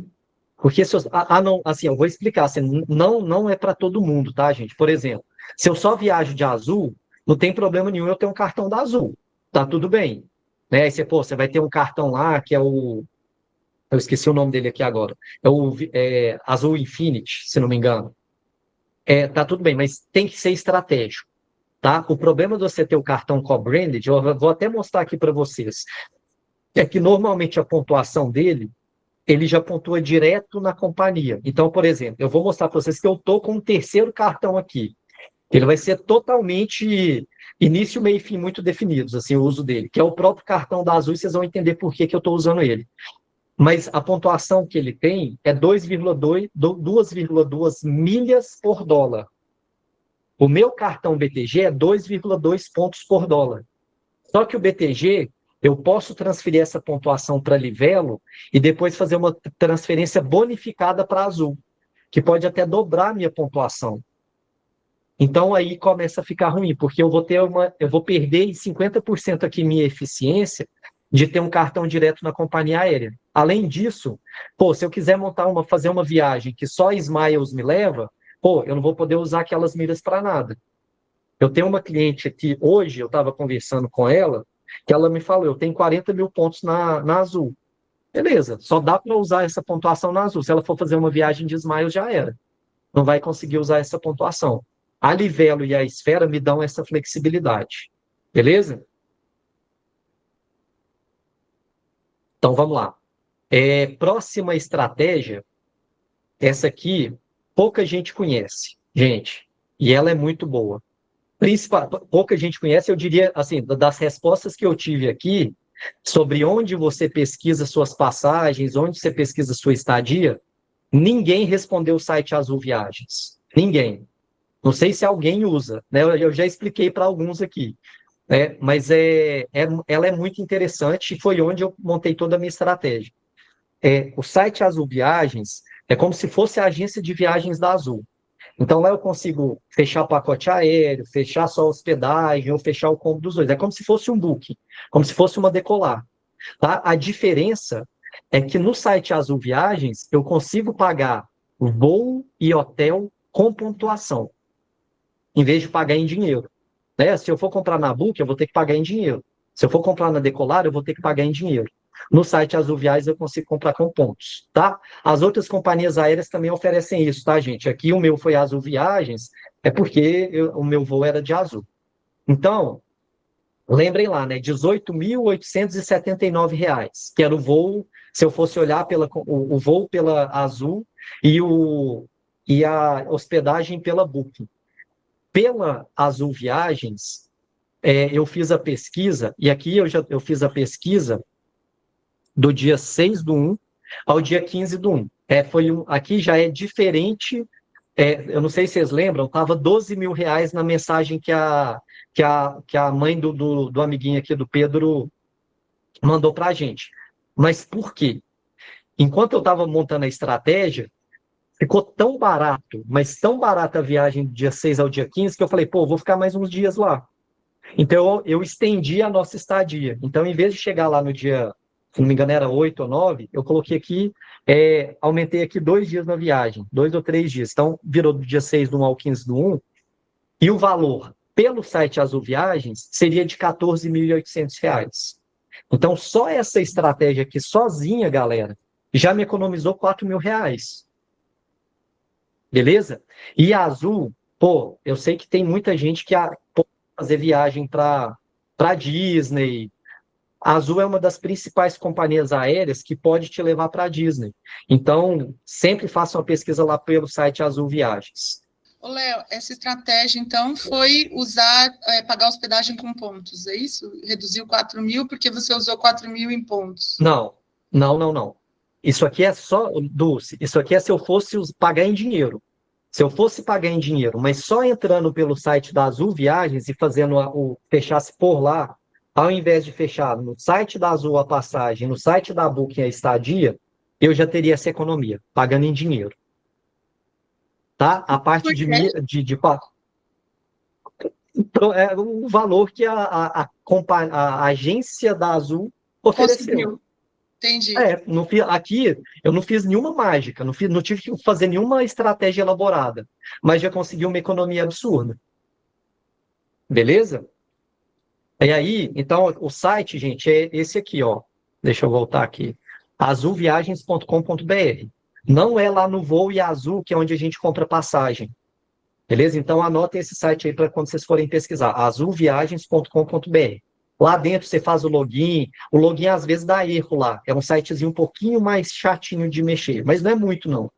Speaker 1: Porque não, assim, eu vou explicar, assim, não é para todo mundo, tá, gente? Por exemplo, se eu só viajo de Azul, não tem problema nenhum eu ter um cartão da Azul, tá tudo bem. Né? Aí você vai ter um cartão lá que é eu esqueci o nome dele aqui agora, Azul Infinity, se não me engano. Tá tudo bem, mas tem que ser estratégico, tá? O problema de você ter o cartão co-branded, eu vou até mostrar aqui para vocês, é que normalmente a pontuação dele, ele já pontua direto na companhia. Então, por exemplo, eu vou mostrar para vocês que eu estou com um terceiro cartão aqui. Ele vai ser totalmente início, meio e fim muito definidos, assim, o uso dele, que é o próprio cartão da Azul, e vocês vão entender por que eu estou usando ele. Mas a pontuação que ele tem é 2,2 milhas por dólar. O meu cartão BTG é 2,2 pontos por dólar. Só que o BTG, eu posso transferir essa pontuação para Livelo e depois fazer uma transferência bonificada para Azul, que pode até dobrar a minha pontuação. Então aí começa a ficar ruim, porque eu vou perder 50% aqui minha eficiência de ter um cartão direto na companhia aérea. Além disso, se eu quiser fazer uma viagem que só Smiles me leva, eu não vou poder usar aquelas milhas para nada. Eu tenho uma cliente aqui, hoje eu estava conversando com ela, que ela me falou, eu tenho 40 mil pontos na Azul. Beleza, só dá para usar essa pontuação na Azul. Se ela for fazer uma viagem de Smiles, já era. Não vai conseguir usar essa pontuação. A Livelo e a Esfera me dão essa flexibilidade. Beleza? Então, vamos lá. Próxima estratégia, essa aqui, pouca gente conhece, gente, e ela é muito boa. Pouca gente conhece, eu diria, assim, das respostas que eu tive aqui, sobre onde você pesquisa suas passagens, onde você pesquisa sua estadia, ninguém respondeu o site Azul Viagens. Ninguém. Não sei se alguém usa, né? Eu já expliquei para alguns aqui. Mas ela é muito interessante e foi onde eu montei toda a minha estratégia. O site Azul Viagens é como se fosse a agência de viagens da Azul. Então, lá eu consigo fechar o pacote aéreo, fechar só a hospedagem, ou fechar o combo dos dois. É como se fosse um booking, como se fosse uma decolar. Tá? A diferença é que no site Azul Viagens, eu consigo pagar voo e hotel com pontuação, em vez de pagar em dinheiro. Se eu for comprar na Book, eu vou ter que pagar em dinheiro. Se eu for comprar na Decolar, eu vou ter que pagar em dinheiro. No site Azul Viagens, eu consigo comprar com pontos, tá? As outras companhias aéreas também oferecem isso, tá, gente? Aqui o meu foi Azul Viagens, é porque o meu voo era de Azul. Então, lembrem lá, né? R$18.879, que era o voo, se eu fosse olhar o voo pela Azul e a hospedagem pela Booking. Pela Azul Viagens, eu fiz a pesquisa, e aqui eu fiz a pesquisa do dia 6/1 ao dia 15/1. Aqui já é diferente, eu não sei se vocês lembram, estava R$12 mil na mensagem que a mãe do amiguinho aqui, do Pedro, mandou para a gente. Mas por quê? Enquanto eu estava montando a estratégia, ficou tão barato, mas tão barata a viagem do dia 6 ao dia 15, que eu falei, vou ficar mais uns dias lá. Então, eu estendi a nossa estadia. Então, em vez de chegar lá no dia, se não me engano, era 8 ou 9, eu coloquei aqui, aumentei aqui 2 dias na viagem, 2 ou 3 dias. Então, virou do dia 6/1 ao 15/1, e o valor pelo site Azul Viagens seria de R$14.800. Então, só essa estratégia aqui, sozinha, galera, já me economizou R$4.000. Beleza? E a Azul, eu sei que tem muita gente que pode fazer viagem para Disney. A Azul é uma das principais companhias aéreas que pode te levar para a Disney. Então, sempre faça uma pesquisa lá pelo site Azul Viagens.
Speaker 3: Léo, essa estratégia, então, foi pagar hospedagem com pontos, é isso? Reduziu 4 mil porque você usou 4 mil em pontos.
Speaker 1: Não. Isso aqui é só, Dulce, isso aqui é se eu fosse pagar em dinheiro. Se eu fosse pagar em dinheiro, mas só entrando pelo site da Azul Viagens e fazendo fechasse por lá, ao invés de fechar no site da Azul a passagem, no site da Booking a estadia, eu já teria essa economia, pagando em dinheiro. Tá? A parte então, é o valor que a agência da Azul ofereceu.
Speaker 3: Conseguiu. Entendi.
Speaker 1: Aqui eu não fiz nenhuma mágica, não tive que fazer nenhuma estratégia elaborada, mas já consegui uma economia absurda. Beleza? E aí, então, o site, gente, é esse aqui, ó. Deixa eu voltar aqui. azulviagens.com.br. Não é lá no Voo e Azul, que é onde a gente compra passagem. Beleza? Então, anotem esse site aí para quando vocês forem pesquisar. azulviagens.com.br. Lá dentro você faz o login às vezes dá erro lá. É um sitezinho um pouquinho mais chatinho de mexer, mas não é muito, não.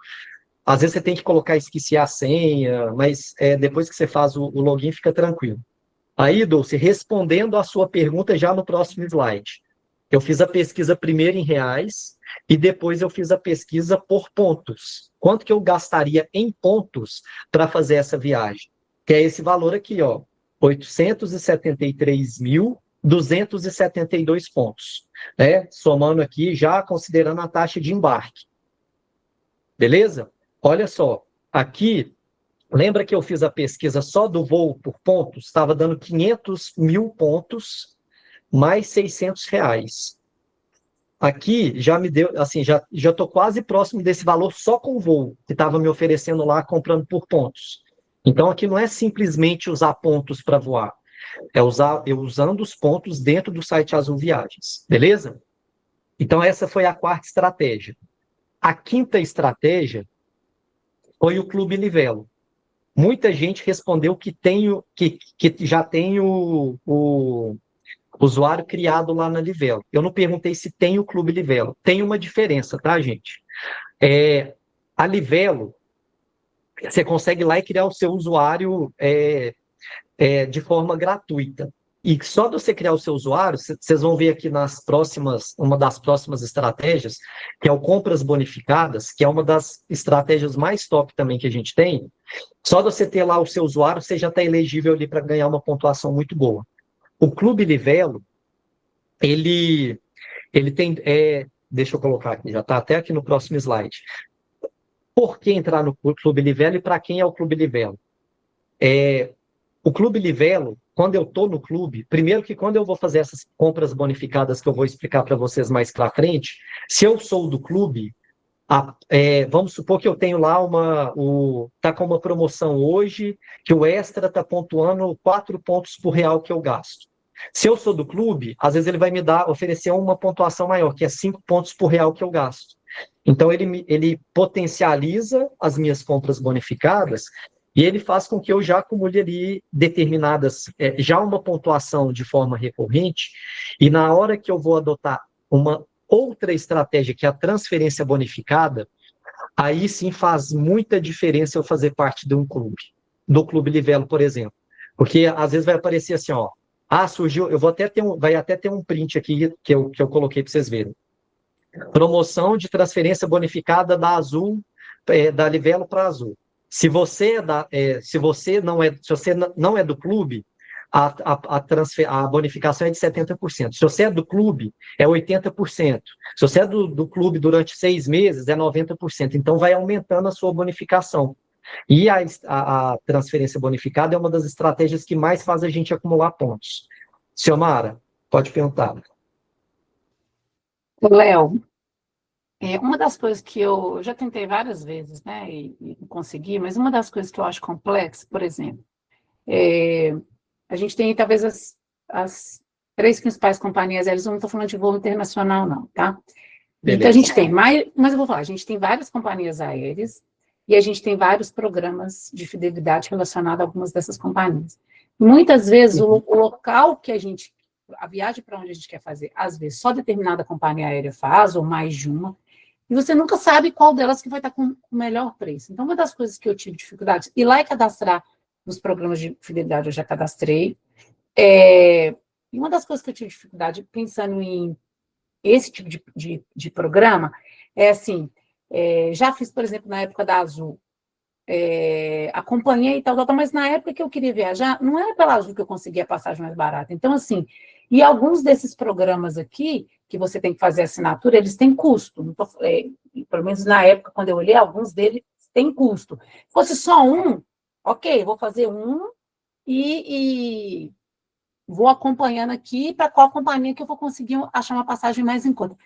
Speaker 1: Às vezes você tem que colocar, esquecer a senha, mas depois que você faz o login, fica tranquilo. Aí, Dulce, respondendo a sua pergunta já no próximo slide. Eu fiz a pesquisa primeiro em reais e depois eu fiz a pesquisa por pontos. Quanto que eu gastaria em pontos para fazer essa viagem? Que é esse valor aqui, ó, 873.272 pontos, né? Somando aqui, já considerando a taxa de embarque. Beleza? Olha só, aqui, lembra que eu fiz a pesquisa só do voo por pontos? Estava dando 500 mil pontos mais R$600. Aqui já me deu, assim, já estou quase próximo desse valor só com o voo, que estava me oferecendo lá, comprando por pontos. Então, aqui não é simplesmente usar pontos para voar, é eu usando os pontos dentro do site Azul Viagens, beleza? Então, essa foi a quarta estratégia. A quinta estratégia foi o Clube Livelo. Muita gente respondeu que já tem o usuário criado lá na Livelo. Eu não perguntei se tem o Clube Livelo. Tem uma diferença, tá, gente? A Livelo, você consegue ir lá e criar o seu usuário de forma gratuita. E só de você criar o seu usuário, vocês vão ver aqui uma das próximas estratégias, que é o Compras Bonificadas, que é uma das estratégias mais top também que a gente tem. Só de você ter lá o seu usuário, você já está elegível ali para ganhar uma pontuação muito boa. O Clube Livelo, ele tem... deixa eu colocar aqui, já está até aqui no próximo slide. Por que entrar no Clube Livelo e para quem é o Clube Livelo? O Clube Livelo, quando eu estou no clube, primeiro que quando eu vou fazer essas compras bonificadas que eu vou explicar para vocês mais para frente, se eu sou do clube, vamos supor que eu tenho lá tá com uma promoção hoje, que o Extra está pontuando 4 pontos por real que eu gasto. Se eu sou do clube, às vezes ele vai me oferecer uma pontuação maior, que é 5 pontos por real que eu gasto. Então, ele potencializa as minhas compras bonificadas e ele faz com que eu já acumule ali determinadas, já uma pontuação de forma recorrente, e na hora que eu vou adotar uma outra estratégia, que é a transferência bonificada, aí sim faz muita diferença eu fazer parte de um clube, do Clube Livelo, por exemplo. Porque às vezes vai aparecer assim, ó, surgiu, vai até ter um print aqui que eu coloquei para vocês verem. Promoção de transferência bonificada da Azul, da Livelo para Azul. Se você não é do clube, a bonificação é de 70%. Se você é do clube, é 80%. Se você é do clube durante 6 meses, é 90%. Então, vai aumentando a sua bonificação. E a transferência bonificada é uma das estratégias que mais faz a gente acumular pontos. Ciomara, pode perguntar.
Speaker 5: Léo, uma das coisas que eu já tentei várias vezes, né, e não consegui, mas uma das coisas que eu acho complexa, por exemplo, a gente tem talvez as 3 principais companhias aéreas, eu não estou falando de voo internacional, não, tá? Beleza. Então a gente tem mas eu vou falar, a gente tem várias companhias aéreas e a gente tem vários programas de fidelidade relacionados a algumas dessas companhias. Muitas vezes o local que a viagem para onde a gente quer fazer, às vezes só determinada companhia aérea faz, ou mais de uma, e você nunca sabe qual delas que vai estar com o melhor preço. Então, uma das coisas que eu tive dificuldade, ir lá e cadastrar nos programas de fidelidade, eu já cadastrei, e uma das coisas que eu tive dificuldade, pensando em esse tipo de programa, assim, já fiz, por exemplo, na época da Azul, acompanhei e tal, mas na época que eu queria viajar, não era pela Azul que eu conseguia a passagem mais barata. Então, assim, e alguns desses programas aqui, que você tem que fazer assinatura, eles têm custo. Não tô, pelo menos na época, quando eu olhei, alguns deles têm custo. Se fosse só um, ok, vou fazer um e vou acompanhando aqui para qual companhia que eu vou conseguir achar uma passagem mais em conta.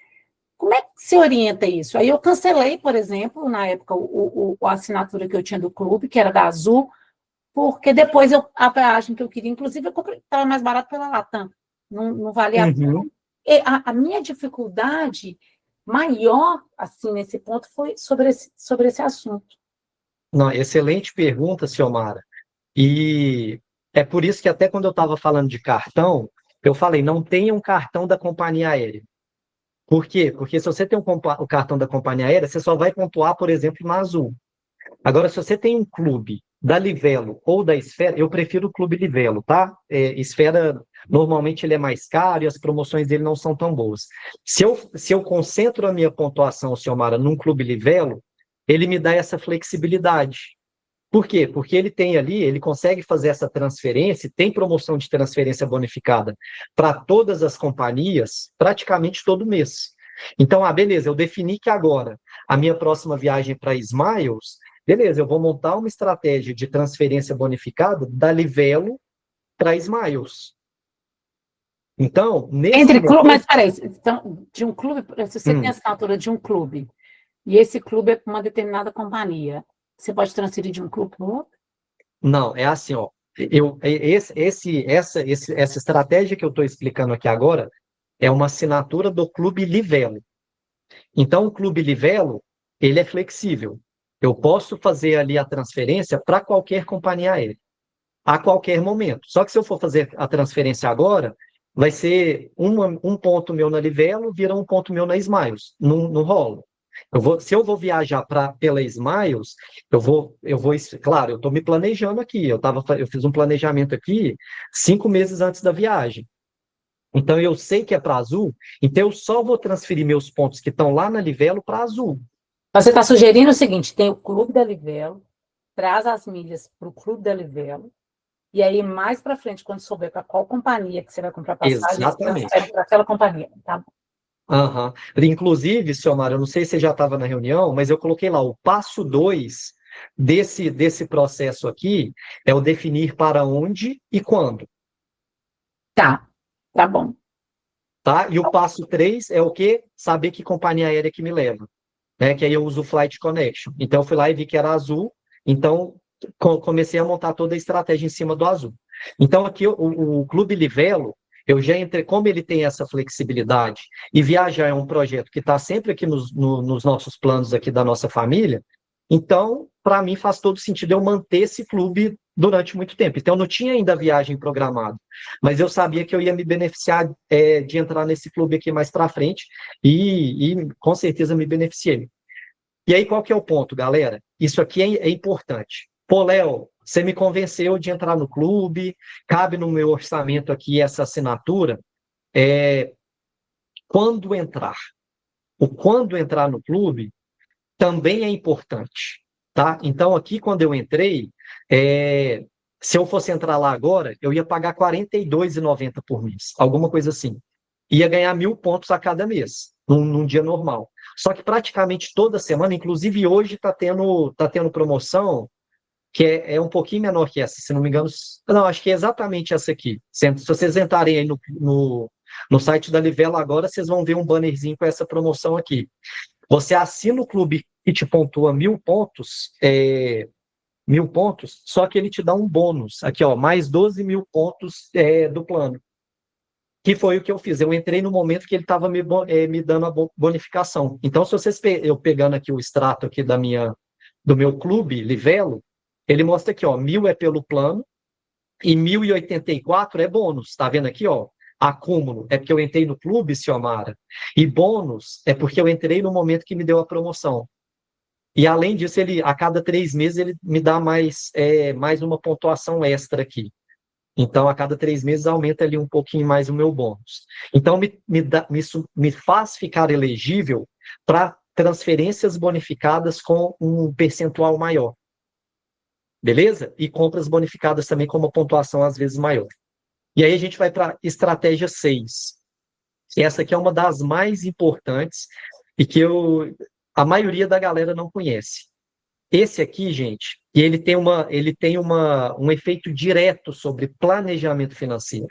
Speaker 5: Como é que se orienta isso? Aí eu cancelei, por exemplo, na época, a assinatura que eu tinha do clube, que era da Azul, porque depois a viagem que eu queria, inclusive, eu comprei, estava mais barato pela Latam, não valia a pena. A minha dificuldade maior, assim, nesse ponto, foi sobre esse assunto.
Speaker 1: Não, excelente pergunta, Ciomara. E é por isso que até quando eu estava falando de cartão, eu falei, não tenha um cartão da companhia aérea. Por quê? Porque se você tem o cartão da companhia aérea, você só vai pontuar, por exemplo, na Azul. Agora, se você tem um clube da Livelo ou da Esfera, eu prefiro o clube Livelo, tá? Esfera, normalmente ele é mais caro e as promoções dele não são tão boas. Se eu concentro a minha pontuação, Ciomara, num clube Livelo, ele me dá essa flexibilidade. Por quê? Porque ele tem ali, ele consegue fazer essa transferência, tem promoção de transferência bonificada para todas as companhias, praticamente todo mês. Então, beleza, eu defini que agora a minha próxima viagem para Smiles, beleza, eu vou montar uma estratégia de transferência bonificada da Livelo para Smiles. Então, nesse momento...
Speaker 5: Mas peraí, então, de um clube, se você tem a assinatura de um clube, e esse clube é para uma determinada companhia, você pode transferir de um clube para o outro?
Speaker 1: Não, é assim, ó. Essa estratégia que eu estou explicando aqui agora é uma assinatura do Clube Livelo. Então, o Clube Livelo, ele é flexível. Eu posso fazer ali a transferência para qualquer companhia aérea, a qualquer momento. Só que se eu for fazer a transferência agora, vai ser um ponto meu na Livelo, vira um ponto meu na Smiles. Não rola. Se eu vou viajar pela Smiles, claro, eu estou me planejando aqui. Eu fiz um planejamento aqui 5 meses antes da viagem. Então eu sei que é para Azul, então eu só vou transferir meus pontos que estão lá na Livelo para Azul.
Speaker 5: Você está sugerindo o seguinte: tem o clube da Livelo, traz as milhas para o clube da Livelo, e aí mais para frente, quando souber para qual companhia que você vai comprar passagem,
Speaker 1: exatamente,
Speaker 5: para aquela companhia, tá?
Speaker 1: Uhum. Inclusive, Ciomara, eu não sei se você já estava na reunião, mas eu coloquei lá o passo 2 desse processo aqui é o definir para onde e quando.
Speaker 5: Tá bom.
Speaker 1: Tá? E o passo 3 é o quê? Saber que companhia aérea que me leva. Né? Que aí eu uso o Flight Connection. Então, eu fui lá e vi que era Azul, então comecei a montar toda a estratégia em cima do Azul. Então, aqui o Clube Livelo, eu já entrei, como ele tem essa flexibilidade, e viajar é um projeto que está sempre aqui nos nossos planos aqui da nossa família, então, para mim, faz todo sentido eu manter esse clube durante muito tempo. Então, eu não tinha ainda viagem programada, mas eu sabia que eu ia me beneficiar de entrar nesse clube aqui mais para frente, e com certeza me beneficiei. E aí, qual que é o ponto, galera? Isso aqui é importante. Pô, Léo, você me convenceu de entrar no clube, cabe no meu orçamento aqui essa assinatura. Quando entrar? O quando entrar no clube também é importante, tá? Então, aqui, quando eu entrei, se eu fosse entrar lá agora, eu ia pagar R$ 42,90 por mês, alguma coisa assim. Ia ganhar 1.000 pontos a cada mês, num dia normal. Só que praticamente toda semana, inclusive hoje, está tendo promoção que é um pouquinho menor que essa, se não me engano. Não, acho que é exatamente essa aqui. Se vocês entrarem aí no site da Livelo agora, vocês vão ver um bannerzinho com essa promoção aqui. Você assina o clube e te pontua 1.000 pontos, 1.000 pontos, só que ele te dá um bônus, aqui, ó, mais 12.000 pontos do plano. Que foi o que eu fiz. Eu entrei no momento que ele estava me dando a bonificação. Então, se vocês eu pegando aqui o extrato aqui do meu clube, Livelo, ele mostra aqui, ó, 1.000 é pelo plano e 1.084 é bônus. Tá vendo aqui, ó? Acúmulo é porque eu entrei no clube, Ciomara. E bônus é porque eu entrei no momento que me deu a promoção. E, além disso, a cada 3 meses, ele me dá mais uma pontuação extra aqui. Então, a cada 3 meses, aumenta ali um pouquinho mais o meu bônus. Então, me faz ficar elegível para transferências bonificadas com um percentual maior. beleza? E compras bonificadas também com uma pontuação às vezes maior. E aí a gente vai para a estratégia 6. Essa aqui é uma das mais importantes e que a maioria da galera não conhece. Esse aqui, gente, ele tem um efeito direto sobre planejamento financeiro,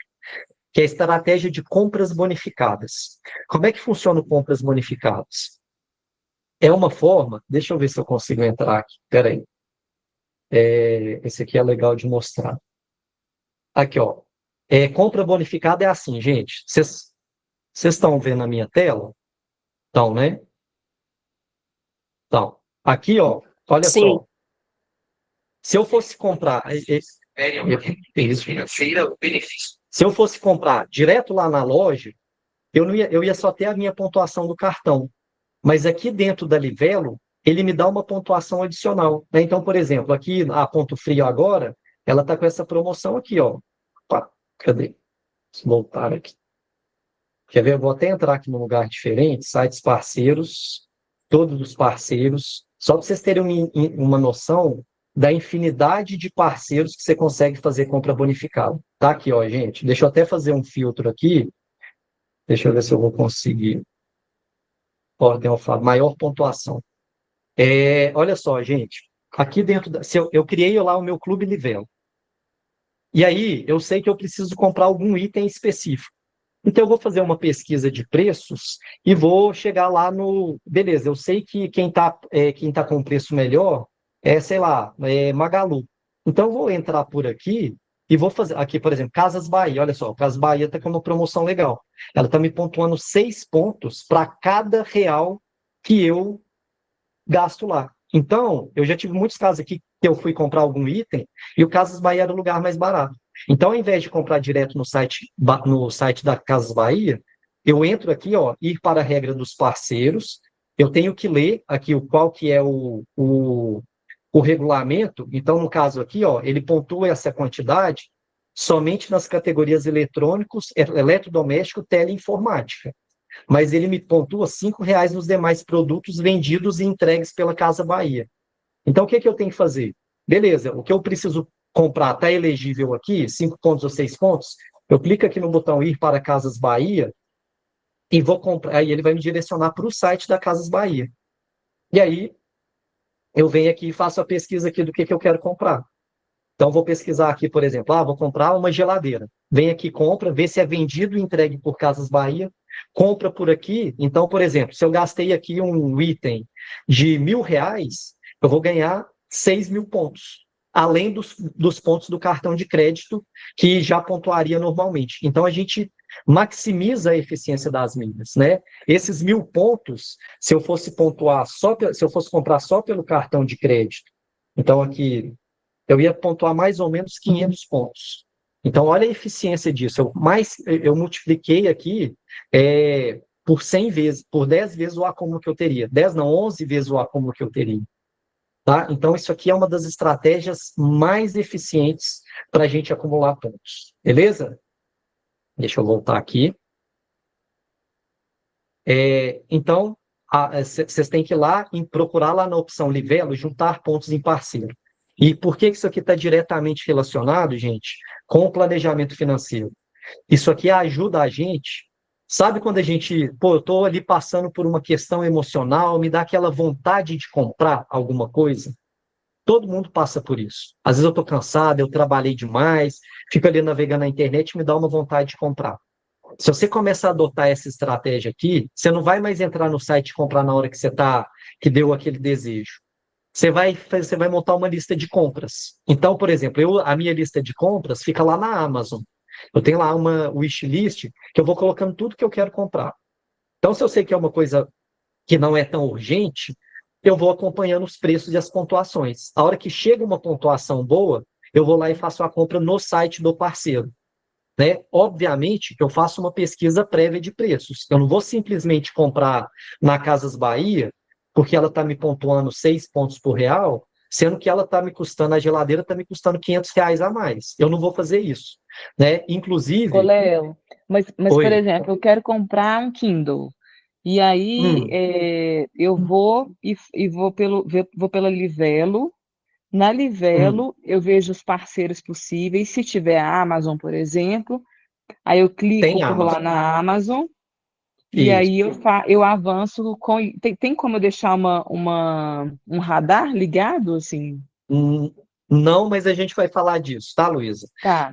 Speaker 1: que é a estratégia de compras bonificadas. Como é que funciona o compras bonificadas? É uma forma, deixa eu ver se eu consigo entrar aqui, peraí. Esse aqui é legal de mostrar. Aqui, ó. Compra bonificada é assim, gente. Vocês estão vendo a minha tela? Então, né? Então, aqui, ó, olha
Speaker 6: Sim.
Speaker 1: só. Se eu fosse comprar. Se eu fosse comprar direto lá na loja, eu ia só ter a minha pontuação do cartão. Mas aqui dentro da Livelo, ele me dá uma pontuação adicional, né? Então, por exemplo, aqui a Ponto Frio agora, ela está com essa promoção aqui, ó. Opa, cadê? Vou voltar aqui. Quer ver? Eu vou até entrar aqui num lugar diferente, sites parceiros, todos os parceiros, só para vocês terem uma noção da infinidade de parceiros que você consegue fazer compra bonificada. Tá aqui, ó, gente. Deixa eu até fazer um filtro aqui. Deixa eu ver se eu vou conseguir. Ordem alfabética, maior pontuação. Olha só, gente. Aqui dentro, eu criei lá o meu Clube Livelo. E aí, eu sei que eu preciso comprar algum item específico. Então, eu vou fazer uma pesquisa de preços e vou chegar lá no... Beleza, eu sei que quem tá com preço melhor sei lá, Magalu. Então, eu vou entrar por aqui e vou fazer... Aqui, por exemplo, Casas Bahia. Olha só, Casas Bahia está com uma promoção legal. Ela está me pontuando 6 pontos para cada real que eu gasto lá. Então, eu já tive muitos casos aqui que eu fui comprar algum item e o Casas Bahia era o lugar mais barato. Então, ao invés de comprar direto no site da Casas Bahia, eu entro aqui, ó, ir para a regra dos parceiros, eu tenho que ler aqui qual que é o regulamento. Então, no caso aqui, ó, ele pontua essa quantidade somente nas categorias eletrônicos, eletrodoméstico, teleinformática. Mas ele me pontua R$5 nos demais produtos vendidos e entregues pela Casa Bahia. Então, o que eu tenho que fazer? Beleza, o que eu preciso comprar está elegível aqui, 5 pontos ou 6 pontos, eu clico aqui no botão Ir para Casas Bahia e vou comprar, aí ele vai me direcionar para o site da Casas Bahia. E aí, eu venho aqui e faço a pesquisa aqui do que eu quero comprar. Então, vou pesquisar aqui, por exemplo, vou comprar uma geladeira. Vem aqui, compra, vê se é vendido e entregue por Casas Bahia. Compra por aqui. Então, por exemplo, se eu gastei aqui um item de R$1.000, eu vou ganhar 6.000 pontos, além dos pontos do cartão de crédito, que já pontuaria normalmente. Então, a gente maximiza a eficiência das milhas, né? Esses 1.000 pontos, se eu fosse comprar só pelo cartão de crédito, então aqui eu ia pontuar mais ou menos 500 pontos. Então, olha a eficiência disso. Eu multipliquei aqui por 100 vezes, por 10 vezes o acúmulo que eu teria. 10 não, 11 vezes o acúmulo que eu teria. Tá? Então, isso aqui é uma das estratégias mais eficientes para a gente acumular pontos. Beleza? Deixa eu voltar aqui. Então, vocês têm que ir lá e procurar lá na opção Livelo, juntar pontos em parceiro. E por que isso aqui está diretamente relacionado, gente, com o planejamento financeiro? Isso aqui ajuda a gente, sabe quando a gente, eu estou ali passando por uma questão emocional, me dá aquela vontade de comprar alguma coisa? Todo mundo passa por isso. Às vezes eu estou cansado, eu trabalhei demais, fico ali navegando na internet e me dá uma vontade de comprar. Se você começar a adotar essa estratégia aqui, você não vai mais entrar no site e comprar na hora que deu aquele desejo. Você vai montar uma lista de compras. Então, por exemplo, a minha lista de compras fica lá na Amazon. Eu tenho lá uma wishlist que eu vou colocando tudo que eu quero comprar. Então, se eu sei que é uma coisa que não é tão urgente, eu vou acompanhando os preços e as pontuações. A hora que chega uma pontuação boa, eu vou lá e faço a compra no site do parceiro. Né? Obviamente que eu faço uma pesquisa prévia de preços. Eu não vou simplesmente comprar na Casas Bahia, porque ela está me pontuando 6 pontos por real, sendo que ela está me custando, a geladeira está me custando R$500 a mais. Eu não vou fazer isso. Né? Inclusive...
Speaker 7: Ô, Léo, mas por exemplo, eu quero comprar um Kindle. E aí eu vou pela Livelo, Na Livelo, eu vejo os parceiros possíveis. Se tiver a Amazon, por exemplo, aí eu clico
Speaker 1: Tem
Speaker 7: por lá
Speaker 1: Amazon.
Speaker 7: na Amazon e
Speaker 1: Isso.
Speaker 7: aí eu avanço com. Tem como eu deixar um radar ligado, assim?
Speaker 1: Não, mas a gente vai falar disso, tá, Luísa?
Speaker 7: Tá.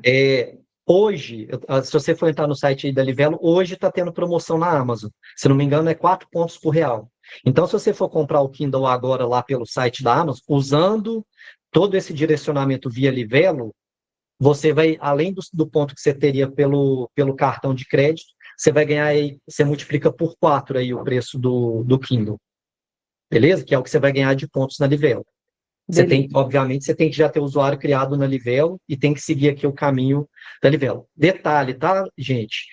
Speaker 1: Hoje, se você for entrar no site aí da Livelo, hoje está tendo promoção na Amazon. Se não me engano, é 4 pontos por real. Então, se você for comprar o Kindle agora lá pelo site da Amazon, usando todo esse direcionamento via Livelo, você vai, além do ponto que você teria pelo cartão de crédito, você vai ganhar aí, você multiplica por 4 aí o preço do Kindle, beleza? Que é o que você vai ganhar de pontos na Livelo.
Speaker 7: Beleza.
Speaker 1: Obviamente, você tem que já ter o usuário criado na Livelo e tem que seguir aqui o caminho da Livelo. Detalhe, tá, gente?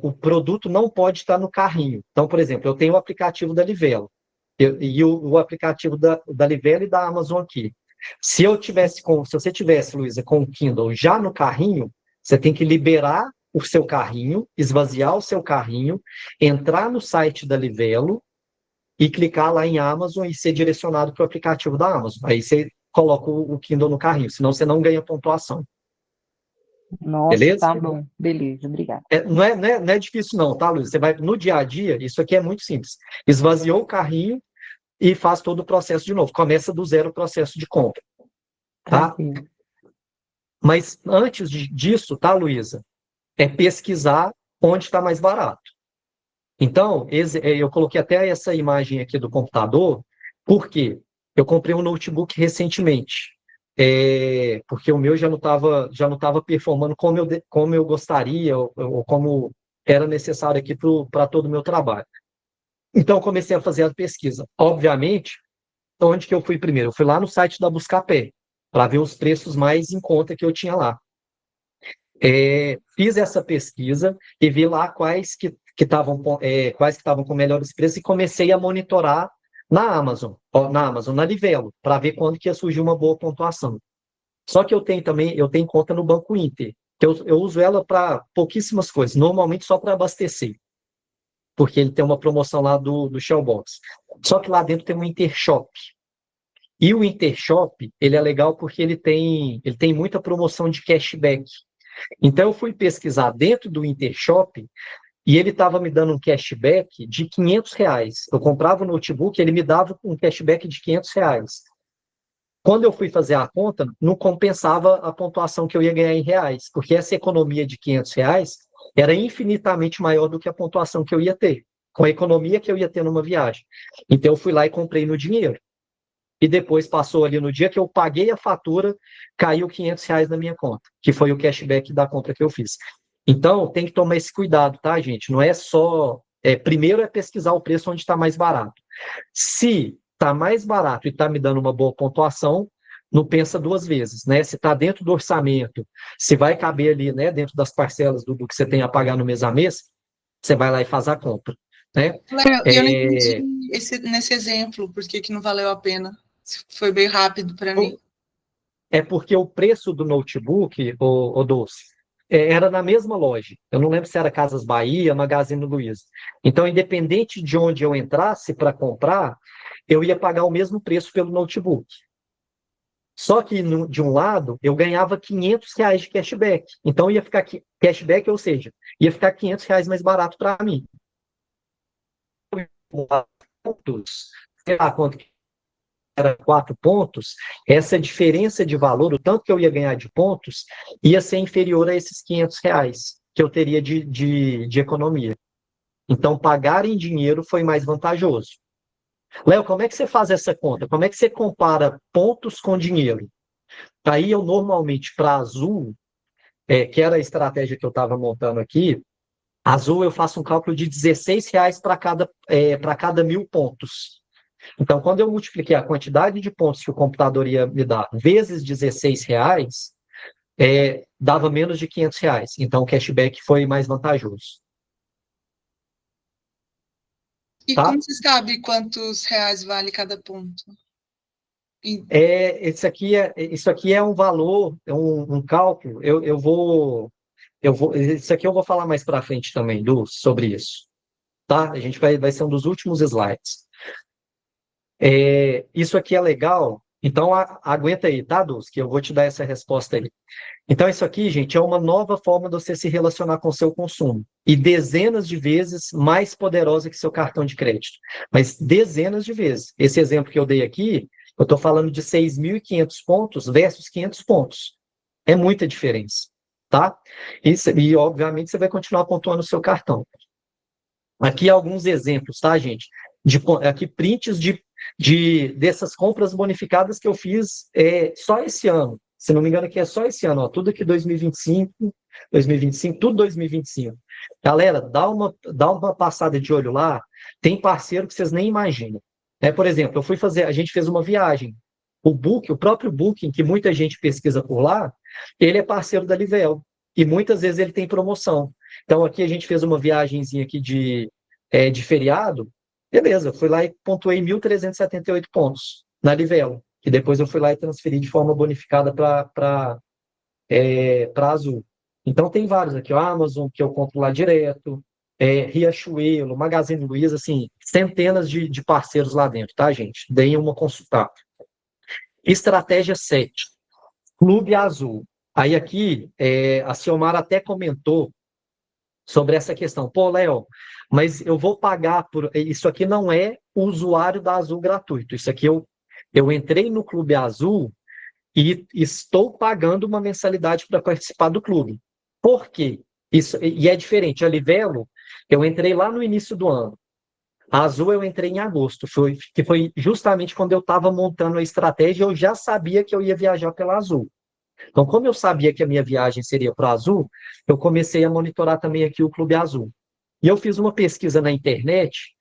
Speaker 1: O produto não pode estar no carrinho. Então, por exemplo, eu tenho o aplicativo da Livelo e o aplicativo da Livelo e da Amazon aqui. Se você tivesse, Luísa, com o Kindle já no carrinho, você tem que liberar o seu carrinho, esvaziar o seu carrinho, entrar no site da Livelo e clicar lá em Amazon e ser direcionado para o aplicativo da Amazon. Aí você coloca o Kindle no carrinho, senão você não ganha pontuação.
Speaker 7: Nossa,
Speaker 1: Beleza?
Speaker 7: tá bom. Beleza, obrigada.
Speaker 1: Não é difícil não, tá, Luiz? Você vai no dia a dia, isso aqui é muito simples. Esvaziou o carrinho e faz todo o processo de novo. Começa do zero o processo de compra, tá?
Speaker 7: Tranquilo.
Speaker 1: Mas antes disso, tá, Luísa? É pesquisar onde está mais barato. Então, eu coloquei até essa imagem aqui do computador, porque eu comprei um notebook recentemente, porque o meu já não tava performando como eu gostaria, ou como era necessário aqui para todo o meu trabalho. Então, eu comecei a fazer a pesquisa. Obviamente, onde que eu fui primeiro? Eu fui lá no site da Buscapé, para ver os preços mais em conta que eu tinha lá. Fiz essa pesquisa e vi lá quais que estavam com melhores preços e comecei a monitorar na Amazon, na Livelo, para ver quando que ia surgir uma boa pontuação. Só que eu tenho conta no Banco Inter, que eu uso ela para pouquíssimas coisas, normalmente só para abastecer, porque ele tem uma promoção lá do Shellbox. Só que lá dentro tem um Intershop. E o Intershop, ele é legal porque ele tem muita promoção de cashback. Então, eu fui pesquisar dentro do Intershop e ele estava me dando um cashback de R$ 500. Eu comprava o notebook, ele me dava um cashback de R$ 500. Quando eu fui fazer a conta, não compensava a pontuação que eu ia ganhar em reais, porque essa economia de R$ 500 era infinitamente maior do que a pontuação que eu ia ter, com a economia que eu ia ter numa viagem. Então, eu fui lá e comprei no dinheiro. E depois passou ali no dia que eu paguei a fatura, caiu R$ 500 na minha conta, que foi o cashback da compra que eu fiz. Então, tem que tomar esse cuidado, tá, gente? Não é só... primeiro é pesquisar o preço onde está mais barato. Se está mais barato e está me dando uma boa pontuação, não pensa duas vezes, né? Se está dentro do orçamento, se vai caber ali, né, dentro das parcelas do que você tem a pagar no mês a mês, você vai lá e faz a compra, né?
Speaker 3: Eu não entendi nesse exemplo, por que não valeu a pena? Foi bem rápido para mim.
Speaker 1: É porque o preço do notebook, o Doce, era na mesma loja. Eu não lembro se era Casas Bahia, Magazine Luiza. Então, independente de onde eu entrasse para comprar, eu ia pagar o mesmo preço pelo notebook. Só que, de um lado, eu ganhava R$ 500 de cashback. Então, ia ficar cashback, ou seja, ia ficar R$ 500 mais barato para mim. Sei lá quanto era 4 pontos, essa diferença de valor, o tanto que eu ia ganhar de pontos, ia ser inferior a esses R$ 500 que eu teria de economia. Então, pagar em dinheiro foi mais vantajoso. Léo, como é que você faz essa conta? Como é que você compara pontos com dinheiro? Aí eu normalmente, para Azul, que era a estratégia que eu estava montando aqui, Azul eu faço um cálculo de R$ 16 para cada 1.000 pontos. Então, quando eu multipliquei a quantidade de pontos que o computador ia me dar vezes R$ 16, dava menos de R$ 500. Então, o cashback foi mais vantajoso.
Speaker 3: E
Speaker 1: tá?
Speaker 3: como você sabe quantos reais vale cada ponto?
Speaker 1: Isso aqui é um valor, um cálculo. Isso aqui eu vou falar mais para frente também, sobre isso. Tá? A gente vai ser um dos últimos slides. Isso aqui é legal Então, aguenta aí, tá, Dulce? Que eu vou te dar essa resposta aí. Então, isso aqui, gente, é uma nova forma de você se relacionar com o seu consumo. E dezenas de vezes mais poderosa que seu cartão de crédito. Mas dezenas de vezes. Esse exemplo que eu dei aqui, eu estou falando de 6.500 pontos versus 500 pontos. É muita diferença, tá? E, obviamente, você vai continuar pontuando o seu cartão. Aqui alguns exemplos, tá, gente? Aqui prints dessas compras bonificadas que eu fiz só esse ano. Se não me engano, aqui é só esse ano, ó, tudo aqui 2025, tudo 2025. Galera, dá uma passada de olho lá, tem parceiro que vocês nem imaginam. Por exemplo, a gente fez uma viagem. O próprio Booking, que muita gente pesquisa por lá, ele é parceiro da Livelo. E muitas vezes ele tem promoção. Então, aqui a gente fez uma viagenzinha aqui de feriado. Beleza, eu fui lá e pontuei 1.378 pontos na Livelo. Que depois eu fui lá e transferi de forma bonificada para Azul. Então, tem vários aqui. O Amazon, que eu compro lá direto. Riachuelo, Magazine Luiza, assim, centenas de parceiros lá dentro, tá, gente? Deem uma consultada. Estratégia 7. Clube Azul. Aí aqui, a Ciomara até comentou sobre essa questão. Pô, Léo, mas eu vou pagar por... Isso aqui não é o usuário da Azul gratuito. Isso aqui eu entrei no Clube Azul e estou pagando uma mensalidade para participar do clube. Por quê? E é diferente. A Livelo, eu entrei lá no início do ano. A Azul eu entrei em agosto, que foi justamente quando eu estava montando a estratégia, eu já sabia que eu ia viajar pela Azul. Então, como eu sabia que a minha viagem seria para a Azul, eu comecei a monitorar também aqui o Clube Azul. E eu fiz uma pesquisa na internet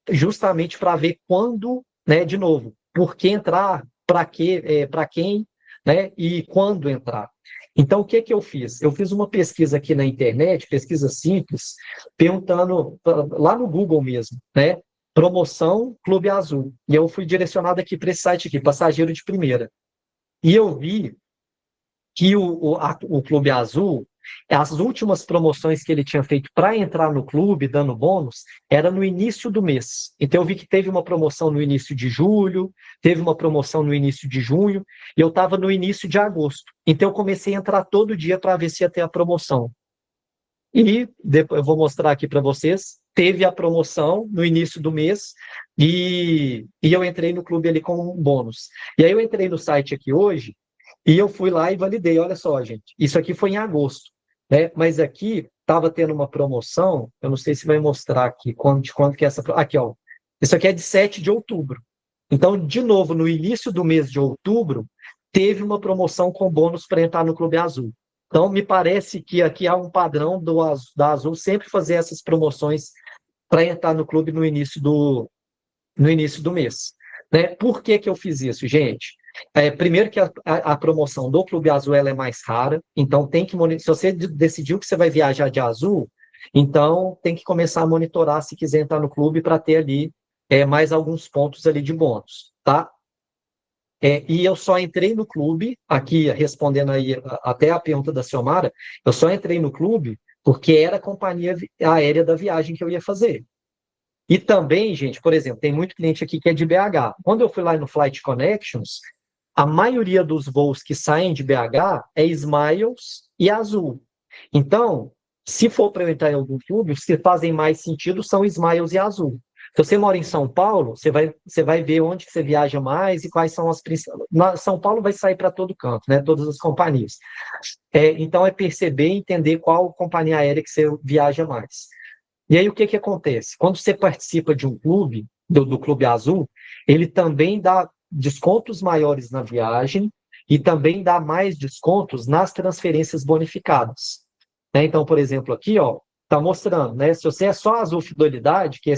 Speaker 1: justamente para ver quando, né, de novo, por que entrar, para quem, né, e quando entrar. Então, o que eu fiz? Eu fiz uma pesquisa aqui na internet, pesquisa simples, perguntando, lá no Google mesmo, né, promoção Clube Azul. E eu fui direcionado aqui para esse site aqui, Passageiro de Primeira. E eu vi que o Clube Azul, as últimas promoções que ele tinha feito para entrar no clube, dando bônus, era no início do mês. Então eu vi que teve uma promoção no início de julho, teve uma promoção no início de junho, e eu estava no início de agosto. Então eu comecei a entrar todo dia para ver se ia ter a promoção. E depois eu vou mostrar aqui para vocês, teve a promoção no início do mês, e eu entrei no clube ali com um bônus. E aí eu entrei no site aqui hoje, e eu fui lá e validei. Olha só, gente, isso aqui foi em agosto, né? Mas aqui estava tendo uma promoção, eu não sei se vai mostrar aqui quando que é essa... Aqui, ó. Isso aqui é de 7 de outubro. Então, de novo, no início do mês de outubro, teve uma promoção com bônus para entrar no Clube Azul. Então, me parece que aqui há um padrão da Azul sempre fazer essas promoções para entrar no clube no início do mês. Né? Por que eu fiz isso, gente? Primeiro que a promoção do Clube Azul ela é mais rara, então tem que monitorar. Se você decidiu que você vai viajar de Azul, então tem que começar a monitorar se quiser entrar no clube para ter ali mais alguns pontos ali de bônus, tá? E eu só entrei no clube, aqui respondendo aí até a pergunta da Ciomara, eu só entrei no clube porque era a companhia aérea da viagem que eu ia fazer. E também, gente, por exemplo, tem muito cliente aqui que é de BH. Quando eu fui lá no Flight Connections, a maioria dos voos que saem de BH é Smiles e Azul. Então, se for para eu entrar em algum clube, os que fazem mais sentido são Smiles e Azul. Se você mora em São Paulo, você vai ver onde que você viaja mais e quais são as principais. São Paulo vai sair para todo canto, né? Todas as companhias. Então, é perceber e entender qual companhia aérea que você viaja mais. E aí, o que acontece? Quando você participa de um clube, do Clube Azul, ele também dá descontos maiores na viagem e também dá mais descontos nas transferências bonificadas. Né? Então, por exemplo, aqui, ó, está mostrando, né? Se você é só Azul Fidelidade, que é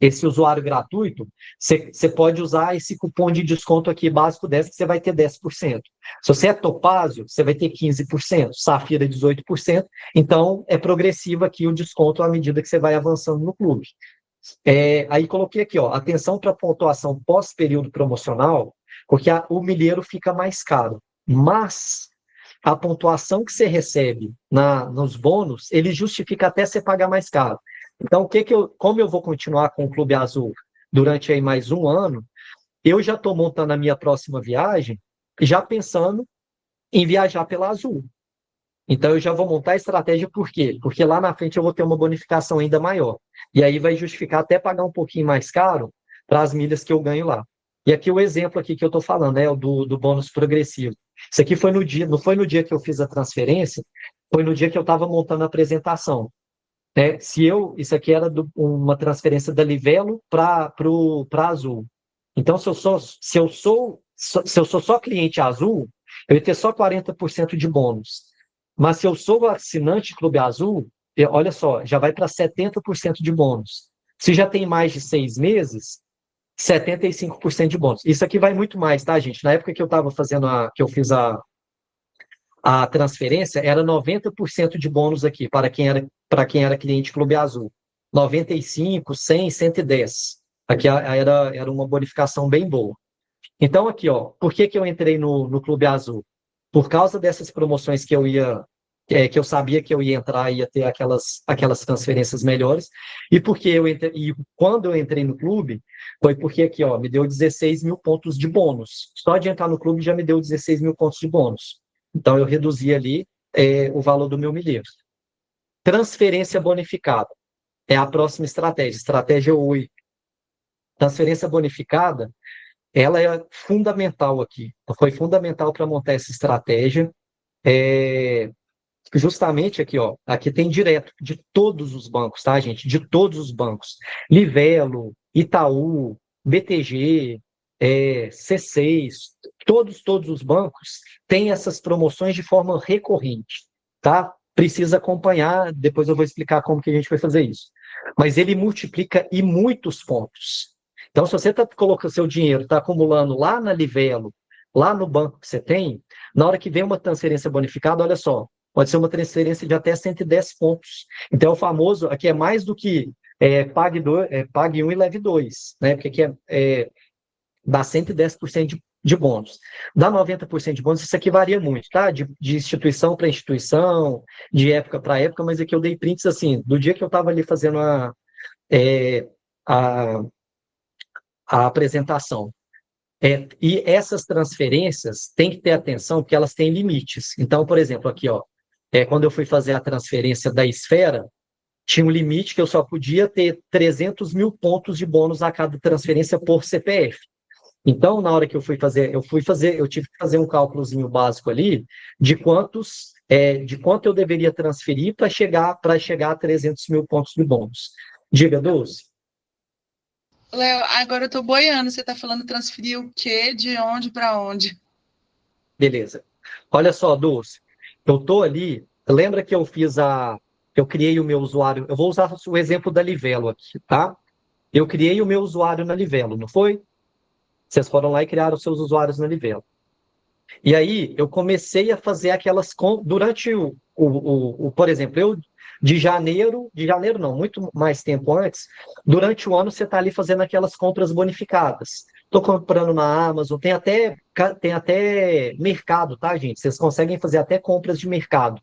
Speaker 1: esse usuário gratuito, você pode usar esse cupom de desconto aqui, básico 10, que você vai ter 10%. Se você é Topázio, você vai ter 15%, Safira 18%, então é progressivo aqui o desconto à medida que você vai avançando no clube. Aí coloquei aqui, ó, atenção para a pontuação pós-período promocional, porque o milheiro fica mais caro, mas a pontuação que você recebe nos bônus, ele justifica até você pagar mais caro. Então, como eu vou continuar com o Clube Azul durante aí mais um ano, eu já estou montando a minha próxima viagem, já pensando em viajar pela Azul. Então, eu já vou montar a estratégia, por quê? Porque lá na frente eu vou ter uma bonificação ainda maior. E aí vai justificar até pagar um pouquinho mais caro para as milhas que eu ganho lá. E aqui o exemplo aqui que eu estou falando, é o do bônus progressivo. Isso aqui foi no dia, não foi no dia que eu fiz a transferência, foi no dia que eu estava montando a apresentação. Né? Isso aqui era uma transferência da Livelo para Azul. Então, se eu sou só cliente Azul, eu ia ter só 40% de bônus. Mas se eu sou assinante Clube Azul, olha só, já vai para 70% de bônus. Se já tem mais de 6 meses, 75% de bônus. Isso aqui vai muito mais, tá, gente? Na época que eu estava fazendo que eu fiz a transferência, era 90% de bônus aqui para quem era cliente Clube Azul. 95, 100, 110. Aqui era uma bonificação bem boa. Então, aqui, ó, por que eu entrei no Clube Azul? Por causa dessas promoções que eu sabia que eu ia entrar e ia ter aquelas transferências melhores, e quando eu entrei no clube, foi porque aqui, ó, me deu 16 mil pontos de bônus. Só de entrar no clube já me deu 16 mil pontos de bônus. Então, eu reduzi ali o valor do meu milheiro. Transferência bonificada é a próxima estratégia 8. Transferência bonificada, ela é fundamental aqui. Foi fundamental para montar essa estratégia. Justamente aqui, ó, aqui tem direto de todos os bancos, tá, gente? De todos os bancos. Livelo, Itaú, BTG, C6, todos os bancos têm essas promoções de forma recorrente, tá? Precisa acompanhar, depois eu vou explicar como que a gente vai fazer isso. Mas ele multiplica em muitos pontos. Então, se você está colocando seu dinheiro, está acumulando lá na Livelo, lá no banco que você tem, na hora que vem uma transferência bonificada, olha só, pode ser uma transferência de até 110 pontos. Então, é o famoso, aqui é mais do que pague um e leve dois, né? Porque aqui dá 110% de bônus. Dá 90% de bônus, isso aqui varia muito, tá? De instituição para instituição, de época para época, mas aqui eu dei prints assim, do dia que eu estava ali fazendo a apresentação. E essas transferências têm que ter atenção, porque elas têm limites. Então, por exemplo, aqui, ó, quando eu fui fazer a transferência da Esfera, tinha um limite que eu só podia ter 300 mil pontos de bônus a cada transferência por CPF. Então, na hora que eu tive que fazer um cálculozinho básico ali de quanto eu deveria transferir para chegar a 300 mil pontos de bônus. Diga, Dulce.
Speaker 3: Léo, agora eu estou boiando. Você está falando transferir o quê? De onde para onde?
Speaker 1: Beleza. Olha só, Dulce. Eu estou ali. Lembra que eu criei o meu usuário? Eu vou usar o exemplo da Livelo aqui, tá? Eu criei o meu usuário na Livelo, não foi? Vocês foram lá e criaram seus usuários na Livelo. E aí, eu comecei a fazer aquelas durante por exemplo, eu de janeiro não, muito mais tempo antes, durante o ano você está ali fazendo aquelas compras bonificadas. Estou comprando na Amazon, tem até mercado, tá, gente? Vocês conseguem fazer até compras de mercado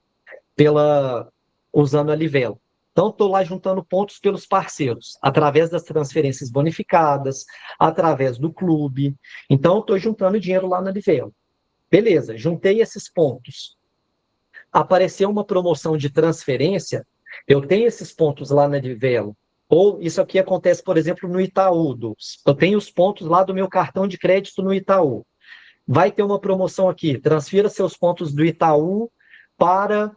Speaker 1: usando a Livelo. Então, estou lá juntando pontos pelos parceiros, através das transferências bonificadas, através do clube. Então, estou juntando dinheiro lá na Livelo. Beleza, juntei esses pontos. Apareceu uma promoção de transferência, eu tenho esses pontos lá na Livelo. Ou isso aqui acontece, por exemplo, no Itaú. Eu tenho os pontos lá do meu cartão de crédito no Itaú. Vai ter uma promoção aqui, transfira seus pontos do Itaú para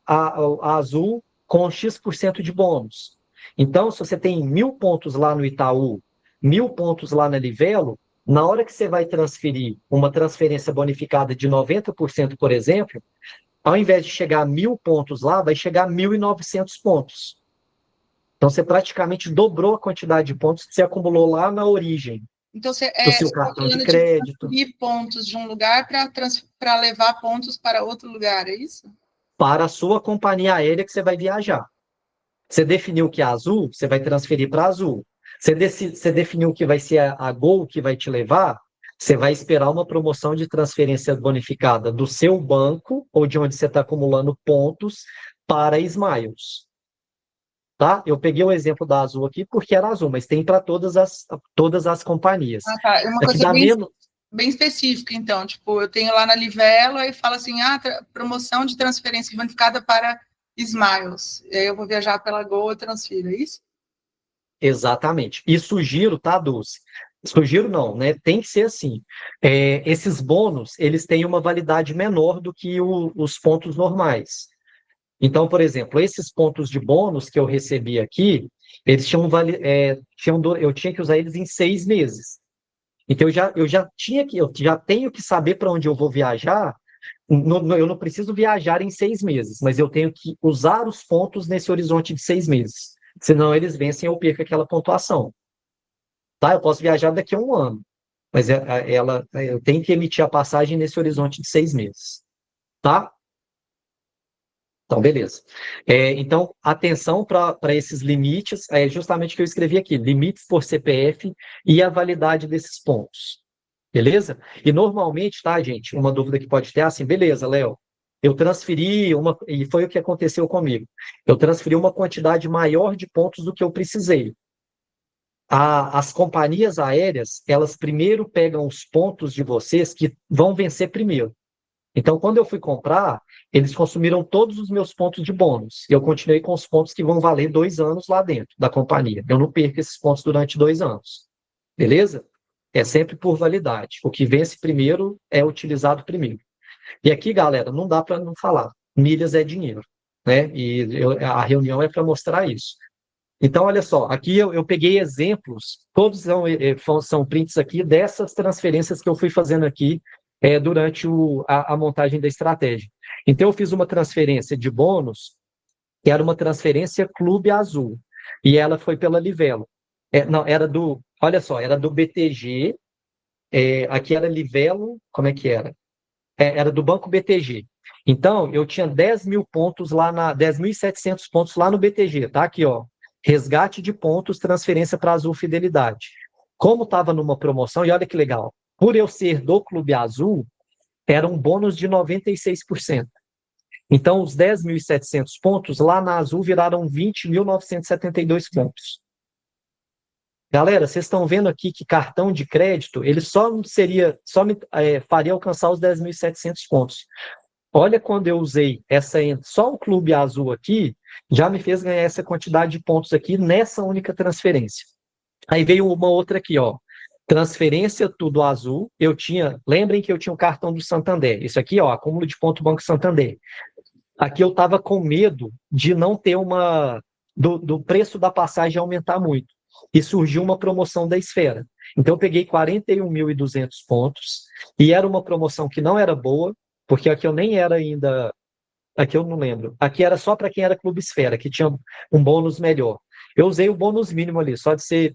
Speaker 1: a Azul com X% de bônus. Então, se você tem 1.000 pontos lá no Itaú, 1.000 pontos lá na Livelo, na hora que você vai transferir uma transferência bonificada de 90%, por exemplo, ao invés de chegar a 1.000 pontos lá, vai chegar a 1.900 pontos. Então, você praticamente dobrou a quantidade de pontos que você acumulou lá na origem.
Speaker 3: Então, você
Speaker 1: do seu cartão de crédito.
Speaker 3: Transferir pontos de um lugar para levar pontos para outro lugar, é isso?
Speaker 1: Para a sua companhia aérea que você vai viajar. Você definiu que é Azul, você vai transferir para Azul. Você definiu que vai ser a Gol que vai te levar, você vai esperar uma promoção de transferência bonificada do seu banco, ou de onde você está acumulando pontos, para Smiles. tá? Eu peguei o exemplo da Azul aqui porque era Azul, mas tem para todas as companhias.
Speaker 3: Ah, tá. É uma
Speaker 1: Aqui
Speaker 3: coisa
Speaker 1: dá menos...
Speaker 3: bem específica, então. Tipo, eu tenho lá na Livelo e fala assim, promoção de transferência bonificada para Smiles. E aí eu vou viajar pela Gol, eu transfiro, é isso?
Speaker 1: Exatamente. E sugiro, tá, Dulce? Sugiro não, né? Tem que ser assim. Esses bônus, eles têm uma validade menor do que os pontos normais. Então, por exemplo, esses pontos de bônus que eu recebi aqui, eles eu tinha que usar eles em 6 meses. Então, eu já tenho que saber para onde eu vou viajar. Eu não preciso viajar em 6 meses, mas eu tenho que usar os pontos nesse horizonte de 6 meses. Senão eles vencem e eu perco aquela pontuação. Tá? Eu posso viajar daqui a um ano, mas eu tenho que emitir a passagem nesse horizonte de 6 meses. Tá? Então, beleza. Então, atenção para esses limites, é justamente o que eu escrevi aqui, limites por CPF e a validade desses pontos. Beleza? E normalmente, tá, gente, uma dúvida que pode ter, assim, beleza, Léo, eu transferi e foi o que aconteceu comigo. Eu transferi uma quantidade maior de pontos do que eu precisei. As companhias aéreas, elas primeiro pegam os pontos de vocês que vão vencer primeiro. Então, quando eu fui comprar, eles consumiram todos os meus pontos de bônus. Eu continuei com os pontos que vão valer 2 anos lá dentro da companhia. Eu não perco esses pontos durante 2 anos. Beleza? É sempre por validade. O que vence primeiro é utilizado primeiro. E aqui, galera, não dá para não falar. Milhas é dinheiro, né? A reunião é para mostrar isso. Então, olha só, aqui eu peguei exemplos, todos são prints aqui dessas transferências que eu fui fazendo aqui durante a montagem da estratégia. Então, eu fiz uma transferência de bônus, que era uma transferência Clube Azul, e ela foi pela Livelo. Não, olha só, era do BTG, aqui era Livelo, como é que era? Era do Banco BTG. Então, eu tinha 10.000 pontos lá 10.700 pontos lá no BTG, tá? Aqui, ó. Resgate de pontos, transferência para Azul Fidelidade. Como estava numa promoção, e olha que legal, por eu ser do Clube Azul, era um bônus de 96%. Então, os 10.700 pontos lá na Azul viraram 20.972 pontos. Galera, vocês estão vendo aqui que cartão de crédito, ele só me faria alcançar os 10.700 pontos. Olha, quando eu usei só o Clube Azul aqui, já me fez ganhar essa quantidade de pontos aqui nessa única transferência. Aí veio uma outra aqui, ó. Transferência tudo azul. Lembrem que eu tinha o cartão do Santander. Isso aqui, ó, acúmulo de ponto Banco Santander. Aqui eu estava com medo de não ter do preço da passagem aumentar muito. E surgiu uma promoção da Esfera. Então eu peguei 41.200 pontos, e era uma promoção que não era boa, porque aqui eu nem era ainda... Aqui eu não lembro. Aqui era só para quem era Clube Esfera, que tinha um bônus melhor. Eu usei o bônus mínimo ali, só de ser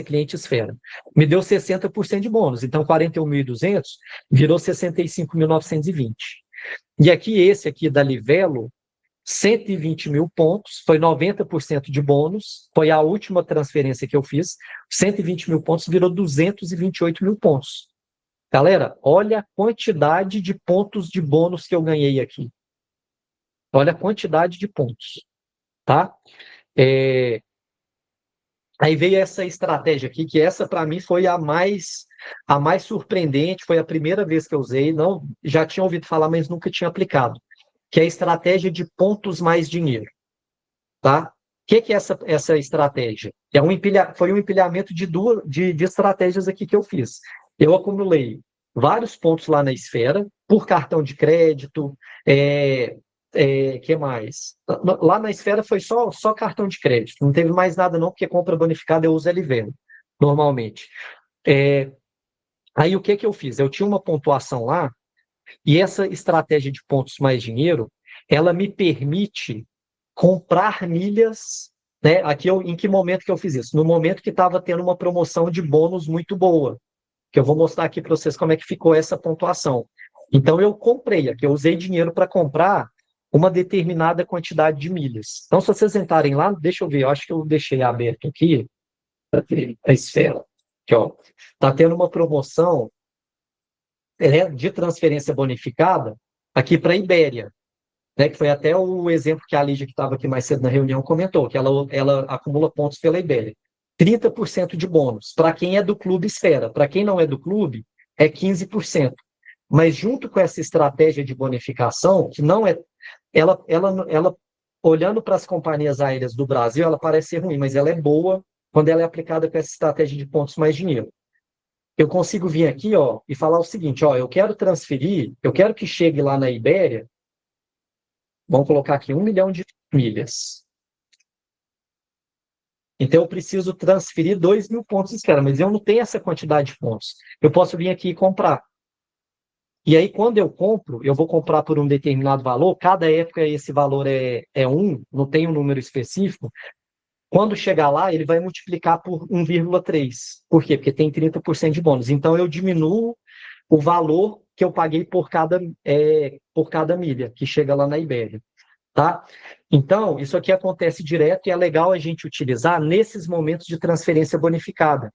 Speaker 1: cliente Esfera. Me deu 60% de bônus. Então, 41.200 virou 65.920. E aqui, esse aqui da Livelo, 120.000 pontos, foi 90% de bônus, foi a última transferência que eu fiz, 120.000 pontos virou 228.000 pontos. Galera, olha a quantidade de pontos de bônus que eu ganhei aqui. Olha a quantidade de pontos, tá? Aí veio essa estratégia aqui, que essa para mim foi a mais surpreendente, foi a primeira vez que eu usei, não, já tinha ouvido falar, mas nunca tinha aplicado, que é a estratégia de pontos mais dinheiro, tá? O que é essa estratégia? Foi um empilhamento de estratégias aqui que eu fiz. Eu acumulei vários pontos lá na Esfera, por cartão de crédito, que mais? Lá na Esfera foi só cartão de crédito, não teve mais nada não, porque compra bonificada eu uso Livelo, normalmente. Aí o que eu fiz? Eu tinha uma pontuação lá, e essa estratégia de pontos mais dinheiro, ela me permite comprar milhas, né? Aqui em que momento que eu fiz isso? No momento que estava tendo uma promoção de bônus muito boa, que eu vou mostrar aqui para vocês como é que ficou essa pontuação. Então eu comprei, aqui eu usei dinheiro para comprar uma determinada quantidade de milhas. Então, se vocês entrarem lá, deixa eu ver, eu acho que eu deixei aberto aqui, a Esfera, aqui, ó, está tendo uma promoção de transferência bonificada aqui para a Ibéria. né, que foi até o exemplo que a Lígia, que estava aqui mais cedo na reunião, comentou, que ela acumula pontos pela Ibéria. 30% de bônus. Para quem é do clube, esfera. Para quem não é do clube, é 15%. Mas junto com essa estratégia de bonificação, que não é... Ela olhando para as companhias aéreas do Brasil, ela parece ser ruim, mas ela é boa quando ela é aplicada com essa estratégia de pontos mais dinheiro. Eu consigo vir aqui, ó, e falar o seguinte, ó, eu quero transferir, eu quero que chegue lá na Ibéria, vamos colocar aqui 1 milhão de milhas. Então, eu preciso transferir 2.000 pontos de esfera, mas eu não tenho essa quantidade de pontos. Eu posso vir aqui e comprar. E aí, quando eu compro, eu vou comprar por um determinado valor, cada época esse valor é 1, não tem um número específico. Quando chegar lá, ele vai multiplicar por 1,3. Por quê? Porque tem 30% de bônus. Então, eu diminuo o valor que eu paguei por cada milha que chega lá na Ibéria. Tá? Então, isso aqui acontece direto e é legal a gente utilizar nesses momentos de transferência bonificada.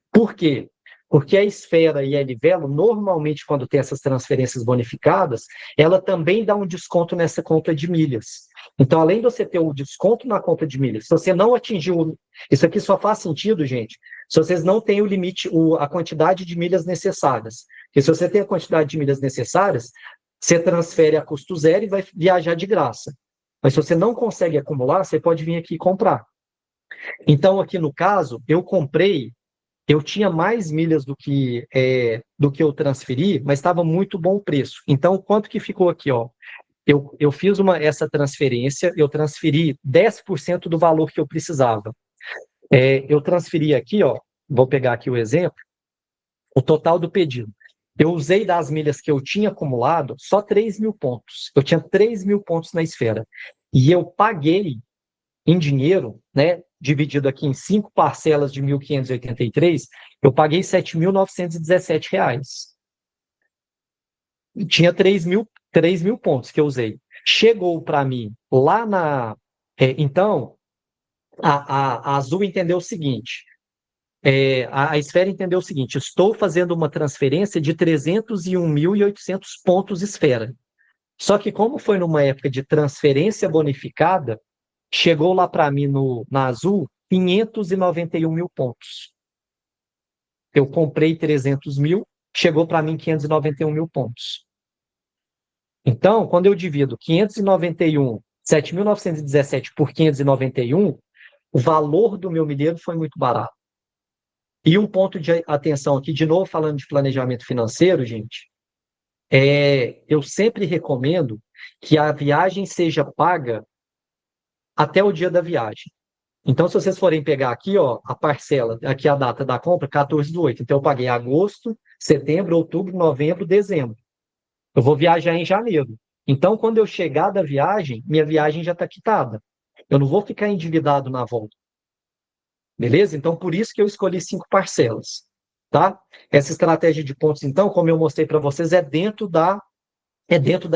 Speaker 1: Por quê? Porque a esfera e a livelo, normalmente, quando tem essas transferências bonificadas, ela também dá um desconto nessa conta de milhas. Então, além de você ter o desconto na conta de milhas, se você não atingiu... Isso aqui só faz sentido, gente, se vocês não têm o limite, a quantidade de milhas necessárias. Porque se você tem a quantidade de milhas necessárias, você transfere a custo zero e vai viajar de graça. Mas se você não consegue acumular, você pode vir aqui e comprar. Então, aqui no caso, eu tinha mais milhas do que eu transferi, mas estava muito bom o preço. Então, quanto que ficou aqui? Ó? Eu fiz essa transferência, eu transferi 10% do valor que eu precisava. Eu transferi aqui, ó, vou pegar aqui o exemplo, o total do pedido. Eu usei das milhas que eu tinha acumulado só 3.000 pontos. Eu tinha 3.000 pontos na esfera. E eu paguei em dinheiro, né, dividido aqui em 5 parcelas de 1.583, eu paguei R$ 7.917. Tinha 3.000 pontos que eu usei. Chegou para mim lá na... então, a Azul entendeu o seguinte, a esfera entendeu o seguinte, estou fazendo uma transferência de 301.800 pontos esfera. Só que como foi numa época de transferência bonificada, chegou lá para mim na Azul 591.000 pontos. Eu comprei 300.000, chegou para mim 591.000 pontos. Então, quando eu divido 7.917 por 591, o valor do meu milheiro foi muito barato. E um ponto de atenção aqui, de novo falando de planejamento financeiro, gente, eu sempre recomendo que a viagem seja paga até o dia da viagem. Então, se vocês forem pegar aqui, ó, a parcela, aqui a data da compra, 14/8. Então, eu paguei agosto, setembro, outubro, novembro, dezembro. Eu vou viajar em janeiro. Então, quando eu chegar da viagem, minha viagem já está quitada. Eu não vou ficar endividado na volta. Beleza? Então, por isso que eu escolhi 5 parcelas. Tá? Essa estratégia de pontos, então, como eu mostrei para vocês, é dentro da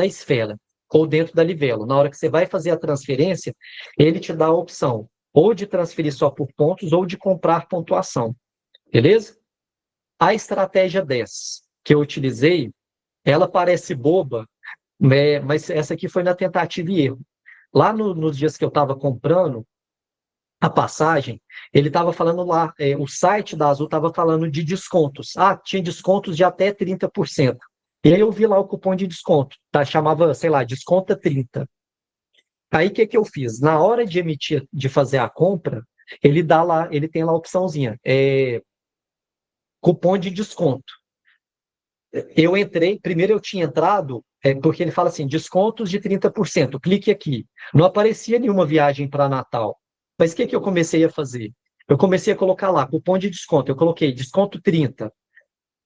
Speaker 1: esfera ou dentro da livelo. Na hora que você vai fazer a transferência, ele te dá a opção ou de transferir só por pontos ou de comprar pontuação. Beleza? A estratégia 10 que eu utilizei, ela parece boba, mas essa aqui foi na tentativa e erro. Lá nos dias que eu estava comprando a passagem, ele estava falando lá, o site da Azul estava falando de descontos. Tinha descontos de até 30%. E aí eu vi lá o cupom de desconto, tá? Chamava, sei lá, desconta 30. Aí o que eu fiz? Na hora de emitir, de fazer a compra, ele tem lá a opçãozinha, cupom de desconto. Eu entrei, primeiro eu tinha entrado, porque ele fala assim, descontos de 30%, clique aqui. Não aparecia nenhuma viagem para Natal. Mas o que eu comecei a fazer? Eu comecei a colocar lá, cupom de desconto. Eu coloquei desconto 30,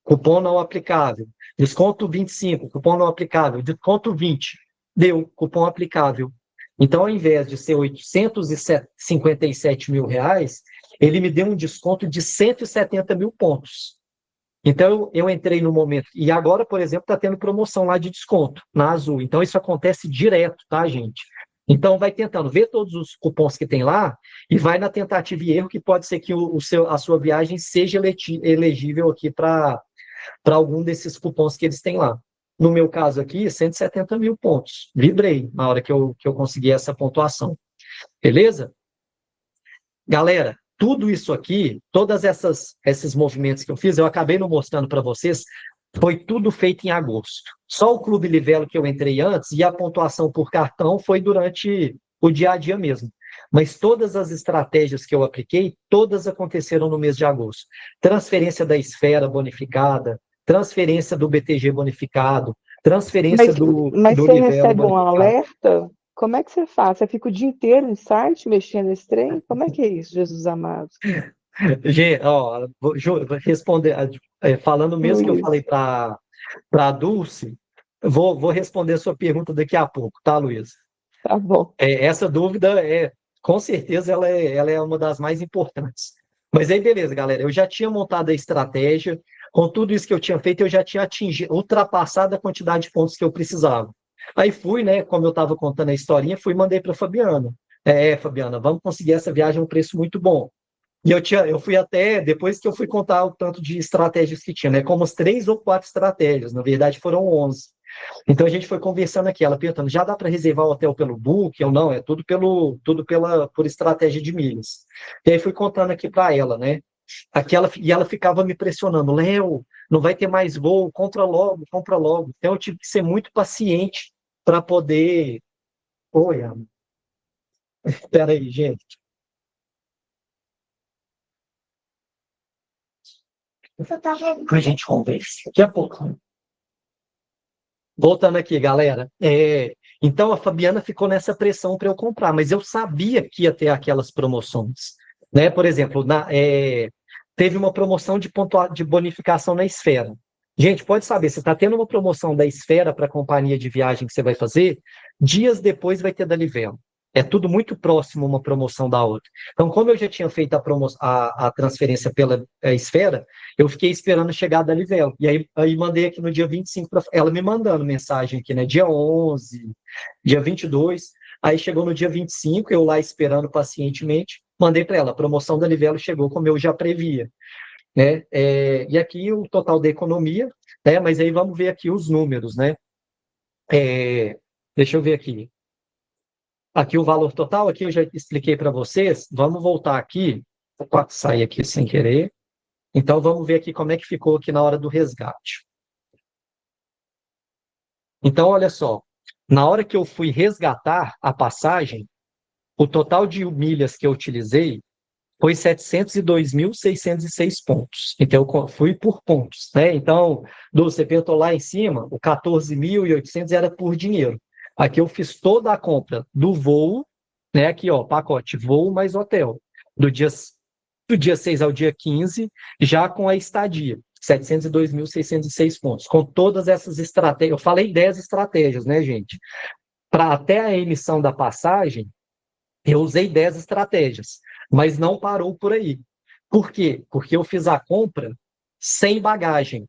Speaker 1: cupom não aplicável. Desconto 25, cupom não aplicável. Desconto 20, deu, cupom aplicável. Então, ao invés de ser 857 mil reais, ele me deu um desconto de 170 mil pontos. Então, eu entrei no momento. E agora, por exemplo, está tendo promoção lá de desconto na Azul. Então, isso acontece direto, tá, gente? Então, vai tentando ver todos os cupons que tem lá e vai na tentativa e erro, que pode ser que a sua viagem seja elegível aqui para algum desses cupons que eles têm lá. no meu caso aqui, 170 mil pontos. Vibrei na hora que eu consegui essa pontuação. Beleza? Galera, tudo isso aqui, esses movimentos que eu fiz, eu acabei não mostrando para vocês, foi tudo feito em agosto. Só o Clube Livelo que eu entrei antes e a pontuação por cartão foi durante o dia a dia mesmo. Mas todas as estratégias que eu apliquei, todas aconteceram no mês de agosto. Transferência da esfera bonificada, transferência do BTG bonificado, transferência do
Speaker 7: Mas você
Speaker 1: Livelo
Speaker 7: recebe um
Speaker 1: bonificado.
Speaker 7: alerta? Como é que você faz? Você fica o dia inteiro no site mexendo nesse trem? Como é que é isso, Jesus amado?
Speaker 1: Gente, ó, vou responder, falando mesmo que eu
Speaker 7: Luiz,
Speaker 1: falei para a Dulce, vou responder a sua pergunta daqui a pouco, tá, Luiz?
Speaker 7: tá bom.
Speaker 1: Essa dúvida, com certeza, ela é uma das mais importantes. Mas aí, beleza, galera, eu já tinha montado a estratégia, com tudo isso que eu tinha feito, eu já tinha ultrapassado a quantidade de pontos que eu precisava. Aí fui, né, como eu estava contando a historinha, fui e mandei para a Fabiana. Fabiana, vamos conseguir essa viagem a um preço muito bom. E eu fui até, depois que eu fui contar o tanto de estratégias que tinha, né? Como as 3 ou 4 estratégias, na verdade foram 11. Então a gente foi conversando aqui, ela perguntando, já dá para reservar o hotel pelo book ou não? É tudo por estratégia de milhas. E aí fui contando aqui para ela, né? E ela ficava me pressionando, Léo, não vai ter mais voo, compra logo, compra logo. Então eu tive que ser muito paciente para poder. Oi, amor. Espera aí, gente. A gente conversa daqui a pouco. Voltando aqui, galera. Então a Fabiana ficou nessa pressão para eu comprar, mas eu sabia que ia ter aquelas promoções. Né? Por exemplo, teve uma promoção de bonificação na Esfera. Gente, pode saber, você está tendo uma promoção da Esfera para a companhia de viagem que você vai fazer, dias depois vai ter da Livelo. É tudo muito próximo uma promoção da outra. Então, como eu já tinha feito a transferência pela Esfera, eu fiquei esperando chegar da Livelo. E aí mandei aqui no dia 25, ela me mandando mensagem aqui, né? Dia 11, dia 22. Aí chegou no dia 25, eu lá esperando pacientemente, mandei para ela. A promoção da Livelo chegou como eu já previa. Né? E aqui o total da economia, né? Mas aí vamos ver aqui os números, né? Deixa eu ver aqui. Aqui o valor total, aqui eu já expliquei para vocês. Vamos voltar aqui. Opa, saí aqui sem querer. Então, vamos ver aqui como é que ficou aqui na hora do resgate. Então, olha só. Na hora que eu fui resgatar a passagem, o total de milhas que eu utilizei foi 702.606 pontos. Então, eu fui por pontos. Né? Então, você perguntou lá em cima, o 14.800 era por dinheiro. Aqui eu fiz toda a compra do voo, né? Aqui, ó, pacote voo mais hotel, do dia 6 ao dia 15, já com a estadia, 702.606 pontos, com todas essas estratégias. Eu falei 10 estratégias, né, gente? Para até a emissão da passagem, eu usei 10 estratégias, mas não parou por aí. Por quê? Porque eu fiz a compra sem bagagem.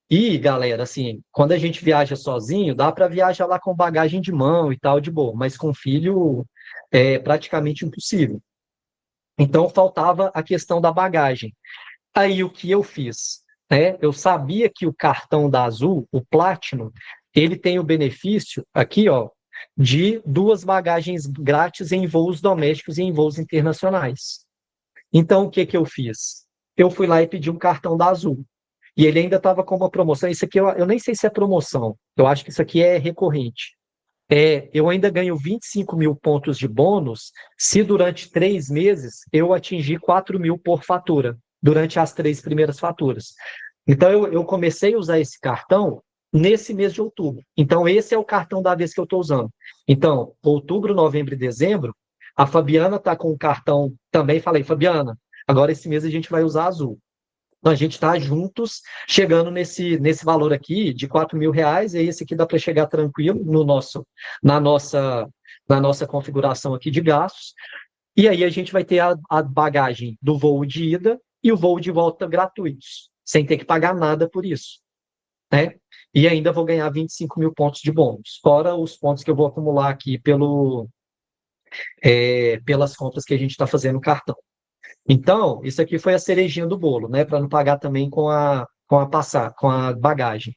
Speaker 1: E, galera, assim, quando a gente viaja sozinho, dá para viajar lá com bagagem de mão e tal, de boa, mas com filho é praticamente impossível. Então, faltava a questão da bagagem. Aí, o que eu fiz? Né? Eu sabia que o cartão da Azul, o Platinum, ele tem o benefício, aqui, ó, de 2 bagagens grátis em voos domésticos e em voos internacionais. Então, o que eu fiz? Eu fui lá e pedi um cartão da Azul. E ele ainda estava com uma promoção. Isso aqui eu nem sei se é promoção. Eu acho que isso aqui é recorrente. Eu ainda ganho 25 mil pontos de bônus se durante 3 meses eu atingir 4 mil por fatura, durante as 3 primeiras faturas. Então, eu comecei a usar esse cartão nesse mês de outubro. Então, esse é o cartão da vez que eu estou usando. Então, outubro, novembro e dezembro, a Fabiana está com o cartão também. Falei, Fabiana, agora esse mês a gente vai usar azul. Então, a gente está juntos, chegando nesse valor aqui de R$ 4.000, e esse aqui dá para chegar tranquilo na nossa configuração aqui de gastos. E aí a gente vai ter a bagagem do voo de ida e o voo de volta gratuitos, sem ter que pagar nada por isso. Né? E ainda vou ganhar 25 mil pontos de bônus, fora os pontos que eu vou acumular aqui pelas compras que a gente está fazendo no cartão. Então, isso aqui foi a cerejinha do bolo, né? Para não pagar também com a bagagem.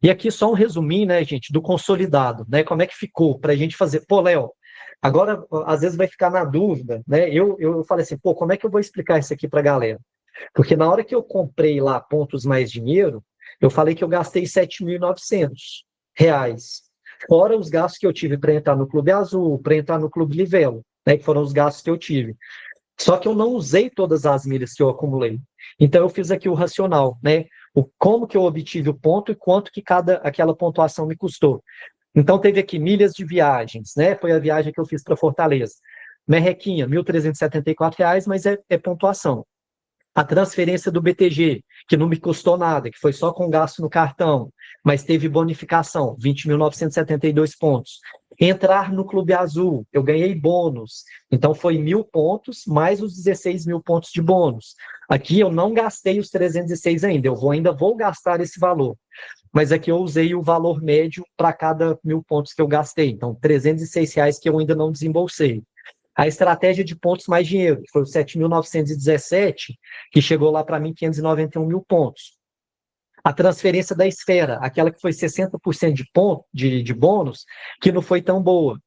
Speaker 1: E aqui só um resuminho, né, gente, do consolidado, né? Como é que ficou para a gente fazer? Pô, Léo, agora às vezes vai ficar na dúvida, né? Eu falei assim, pô, como é que eu vou explicar isso aqui para a galera? Porque na hora que eu comprei lá pontos mais dinheiro, eu falei que eu gastei R$ 7.900, fora os gastos que eu tive para entrar no Clube Azul, para entrar no Clube Livelo, né? Que foram os gastos que eu tive. Só que eu não usei todas as milhas que eu acumulei. Então eu fiz aqui o racional, né? Como que eu obtive o ponto e quanto que aquela pontuação me custou. Então teve aqui milhas de viagens, né? Foi a viagem que eu fiz para Fortaleza. Merrequinha, R$ 1.374, mas é pontuação. A transferência do BTG, que não me custou nada, que foi só com gasto no cartão, mas teve bonificação, 20.972 pontos. Entrar no Clube Azul, eu ganhei bônus, então foi 1.000 pontos, mais os 16.000 pontos de bônus. Aqui eu não gastei os 306 ainda, ainda vou gastar esse valor, mas aqui eu usei o valor médio para cada 1.000 pontos que eu gastei, então R$ 306 que eu ainda não desembolsei. A estratégia de pontos mais dinheiro, que foi o 7.917, que chegou lá para mim 591 mil pontos. A transferência da esfera, aquela que foi 60% de bônus, que não foi tão boa.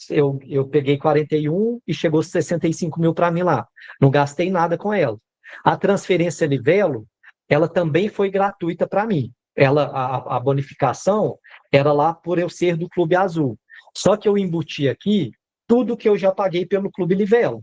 Speaker 1: Eu peguei 41 e chegou 65 mil para mim lá. Não gastei nada com ela. A transferência Livelo, ela também foi gratuita para mim. A bonificação era lá por eu ser do Clube Azul. Só que eu embuti aqui tudo que eu já paguei pelo Clube Livelo,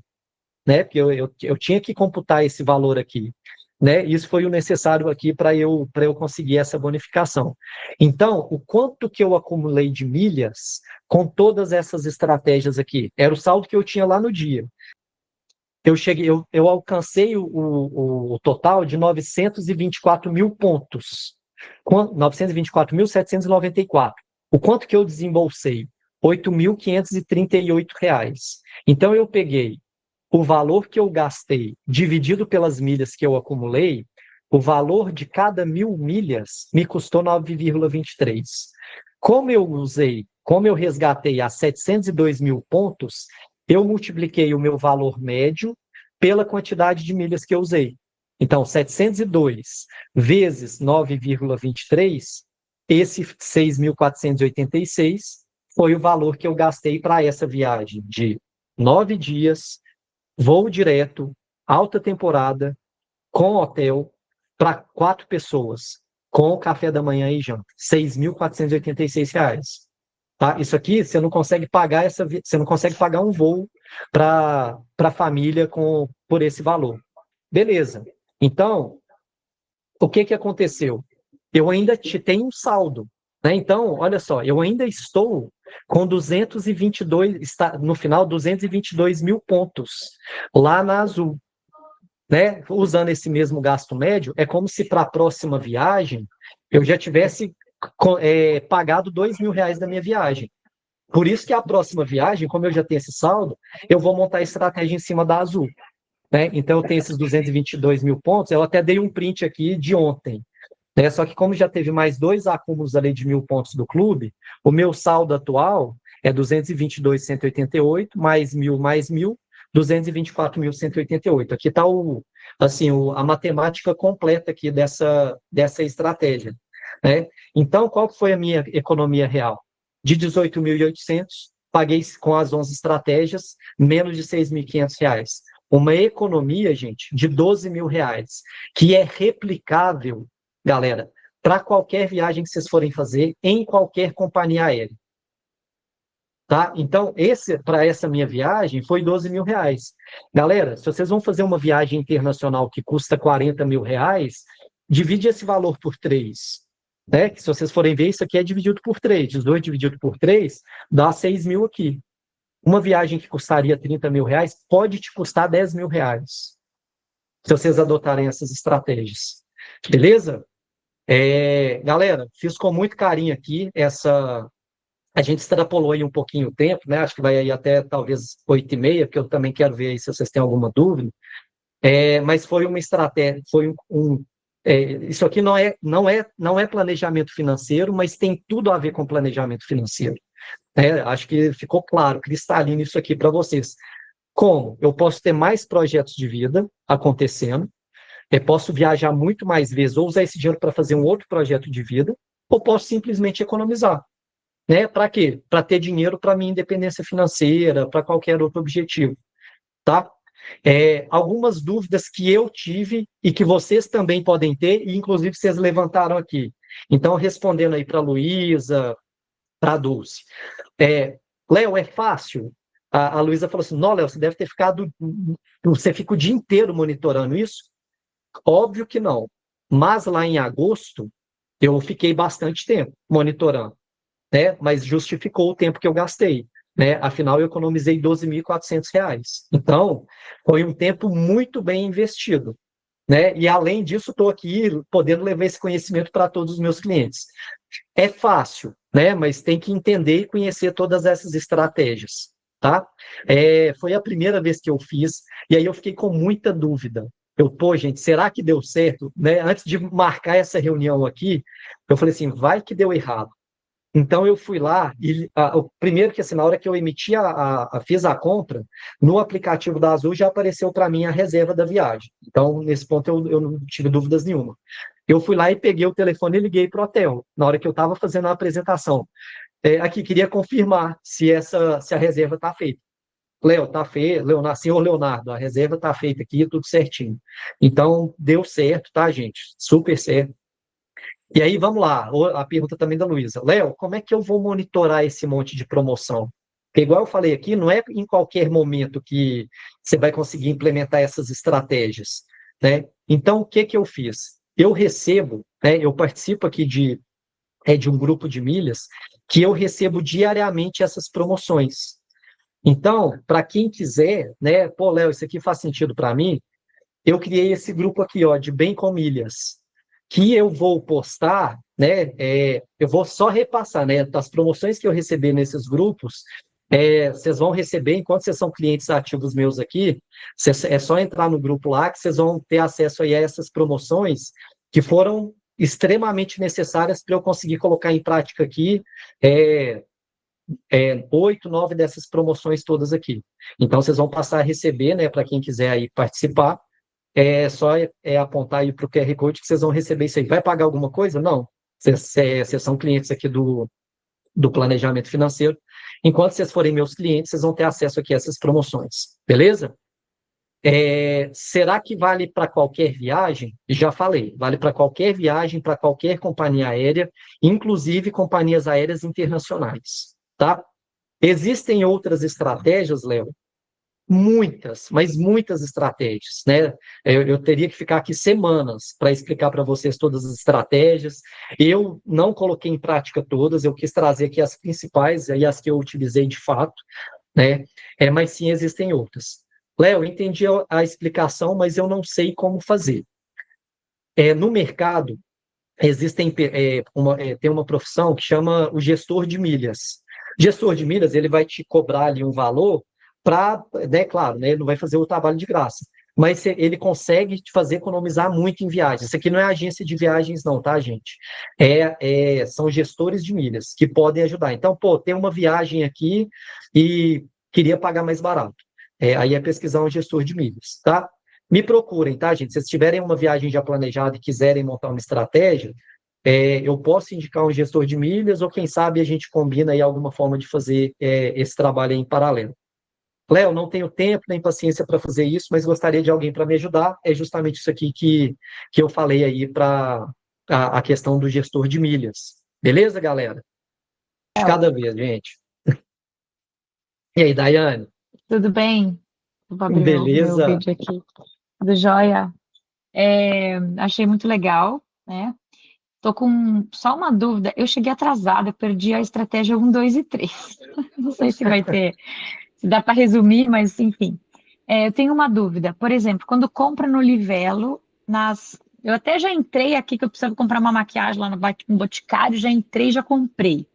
Speaker 1: né? Porque eu tinha que computar esse valor aqui, né? Isso foi o necessário aqui para eu conseguir essa bonificação. Então, o quanto que eu acumulei de milhas com todas essas estratégias aqui? Era o saldo que eu tinha lá no dia. Eu alcancei o total de 924 mil pontos. 924.794. O quanto que eu desembolsei? R$ 8.538. Então, eu peguei o valor que eu gastei dividido pelas milhas que eu acumulei, o valor de cada 1.000 milhas me custou 9,23. Como eu resgatei a 702 mil pontos, eu multipliquei o meu valor médio pela quantidade de milhas que eu usei. Então, 702 vezes 9,23, esse 6.486 foi o valor que eu gastei para essa viagem de 9 dias, voo direto, alta temporada, com hotel, para 4 pessoas, com café da manhã e janta. R$ 6.486. Tá? Isso aqui, você não consegue pagar um voo para a família por esse valor. Beleza. Então, o que aconteceu? Eu ainda tenho um saldo, né? Então, olha só, eu ainda estou com 222, no final, 222 mil pontos lá na Azul, né? Usando esse mesmo gasto médio, é como se para a próxima viagem eu já tivesse pagado R$ 2.000 da minha viagem. Por isso que a próxima viagem, como eu já tenho esse saldo, eu vou montar a estratégia em cima da Azul, né? Então, eu tenho esses 222 mil pontos, eu até dei um print aqui de ontem, né? Só que como já teve mais 2 acúmulos ali de 1.000 pontos do clube, o meu saldo atual é 222.188, mais 1.000, mais 1.000, 224.188. Aqui está a matemática completa aqui dessa estratégia, né? Então, qual foi a minha economia real? De 18.800, paguei com as 11 estratégias, menos de R$ 6.500. Uma economia, gente, de R$ 12.000, que é replicável, galera, para qualquer viagem que vocês forem fazer, em qualquer companhia aérea. Tá? Então, para essa minha viagem, foi R$ 12.000. Galera, se vocês vão fazer uma viagem internacional que custa R$ 40.000, divide esse valor por 3. Né? Que se vocês forem ver, isso aqui é dividido por 3. 18 dividido por 3 dá 6.000 aqui. Uma viagem que custaria R$ 30.000 pode te custar R$ 10.000. Se vocês adotarem essas estratégias. Beleza? Galera, fiz com muito carinho aqui a gente extrapolou aí um pouquinho o tempo, né? Acho que vai aí até talvez 8h30, porque eu também quero ver aí se vocês têm alguma dúvida. Mas foi uma estratégia, isso aqui não é planejamento financeiro, mas tem tudo a ver com planejamento financeiro. Acho que ficou claro, cristalino isso aqui para vocês. Como? Eu posso ter mais projetos de vida acontecendo, eu posso viajar muito mais vezes, ou usar esse dinheiro para fazer um outro projeto de vida, ou posso simplesmente economizar. Né? Para quê? Para ter dinheiro para minha independência financeira, para qualquer outro objetivo. Tá? Algumas dúvidas que eu tive e que vocês também podem ter, e inclusive vocês levantaram aqui. Então, respondendo aí para a Luísa, para a Dulce. Léo, é fácil? A Luísa falou assim, não, Léo, você deve ter ficado... Você fica o dia inteiro monitorando isso? Óbvio que não. Mas lá em agosto, eu fiquei bastante tempo monitorando, né? Mas justificou o tempo que eu gastei. Né? Afinal, eu economizei R$ 12.400. Então, foi um tempo muito bem investido. Né? E, além disso, estou aqui podendo levar esse conhecimento para todos os meus clientes. É fácil, né? Mas tem que entender e conhecer todas essas estratégias. Tá? Foi a primeira vez que eu fiz, e aí eu fiquei com muita dúvida. Gente, será que deu certo? Né? Antes de marcar essa reunião aqui, eu falei assim, vai que deu errado. Então, eu fui lá e o primeiro que, assim, na hora que eu emiti fiz a compra, no aplicativo da Azul já apareceu para mim a reserva da viagem. Então, nesse ponto, eu não tive dúvidas nenhuma. Eu fui lá e peguei o telefone e liguei para o hotel, na hora que eu estava fazendo a apresentação. Aqui, queria confirmar se a reserva está feita. Léo, está feita, senhor Leonardo, a reserva está feita aqui, tudo certinho. Então, deu certo, tá, gente? Super certo. E aí, vamos lá, a pergunta também da Luísa. Léo, como é que eu vou monitorar esse monte de promoção? Porque, igual eu falei aqui, não é em qualquer momento que você vai conseguir implementar essas estratégias, né? Então, o que eu fiz? Eu recebo, né, eu participo aqui de um grupo de milhas que eu recebo diariamente essas promoções. Então, para quem quiser, né, pô, Léo, isso aqui faz sentido para mim, eu criei esse grupo aqui, ó, de Bem com Milhas, que eu vou postar, né, eu vou só repassar, né, das promoções que eu receber nesses grupos, vocês vão receber, enquanto vocês são clientes ativos meus aqui, é só entrar no grupo lá que vocês vão ter acesso aí a essas promoções que foram extremamente necessárias para eu conseguir colocar em prática aqui 8, 9 dessas promoções todas aqui. Então, vocês vão passar a receber, né, para quem quiser aí participar, só apontar aí para o QR Code que vocês vão receber isso aí. Vai pagar alguma coisa? Não. Vocês são clientes aqui do planejamento financeiro. Enquanto vocês forem meus clientes, vocês vão ter acesso aqui a essas promoções. Beleza? Será que vale para qualquer viagem? Já falei, vale para qualquer viagem, para qualquer companhia aérea, inclusive companhias aéreas internacionais. Tá? Existem outras estratégias, Léo? Muitas, mas muitas estratégias, né? Eu teria que ficar aqui semanas para explicar para vocês todas as estratégias. Eu não coloquei em prática todas, eu quis trazer aqui as principais e as que eu utilizei de fato, né? Mas sim, existem outras. Léo, entendi a explicação, mas eu não sei como fazer. No mercado, tem uma profissão que chama o gestor de milhas. Gestor de milhas, ele vai te cobrar ali um valor para, né, claro, né, ele não vai fazer o trabalho de graça, mas ele consegue te fazer economizar muito em viagens. Isso aqui não é agência de viagens não, tá, gente? São gestores de milhas que podem ajudar. Então, pô, tem uma viagem aqui e queria pagar mais barato. Aí é pesquisar um gestor de milhas, tá? Me procurem, tá, gente? Se vocês tiverem uma viagem já planejada e quiserem montar uma estratégia, eu posso indicar um gestor de milhas ou, quem sabe, a gente combina aí alguma forma de fazer esse trabalho aí em paralelo. Léo, não tenho tempo nem paciência para fazer isso, mas gostaria de alguém para me ajudar. É justamente isso aqui que eu falei aí para a questão do gestor de milhas. Beleza, galera? De cada vez, gente. E aí, Daiane?
Speaker 6: Tudo bem? Vou abrir
Speaker 1: Beleza.
Speaker 6: meu vídeo aqui. Tudo jóia? Achei muito legal, né? Tô com só uma dúvida. Eu cheguei atrasada, eu perdi a estratégia 1, 2 e 3. Não sei se vai ter, se dá para resumir, mas enfim. Eu tenho uma dúvida. Por exemplo, quando compra no Livelo, eu até já entrei aqui, que eu preciso comprar uma maquiagem lá no Boticário, já entrei, já comprei.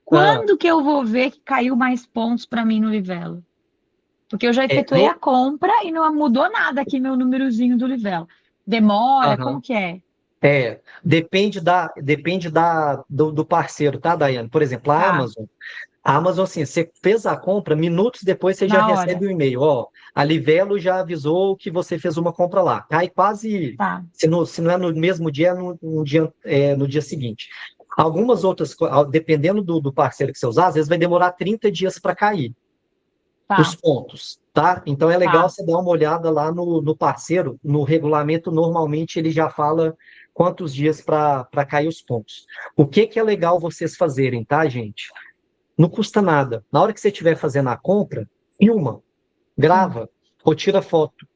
Speaker 6: Quando que eu vou ver que caiu mais pontos para mim no Livelo? Porque eu já efetuei a compra e não mudou nada aqui meu númerozinho do Livelo. Demora? Como que é?
Speaker 1: Depende do parceiro, tá, Daiane? Por exemplo, a Amazon, assim, você fez a compra, minutos depois você já recebe o e-mail, ó, a Livelo já avisou que você fez uma compra lá. Cai quase, se não é no mesmo dia, no dia seguinte. Algumas outras, dependendo do parceiro que você usar, às vezes vai demorar 30 dias para cair os
Speaker 6: Tá,
Speaker 1: pontos, tá? Então é legal
Speaker 6: tá,
Speaker 1: você dar uma olhada lá no parceiro, no regulamento, normalmente ele já fala quantos dias para cair os pontos. O que é legal vocês fazerem, tá, gente? Não custa nada. Na hora que você estiver fazendo a compra, filma, grava ou tira foto.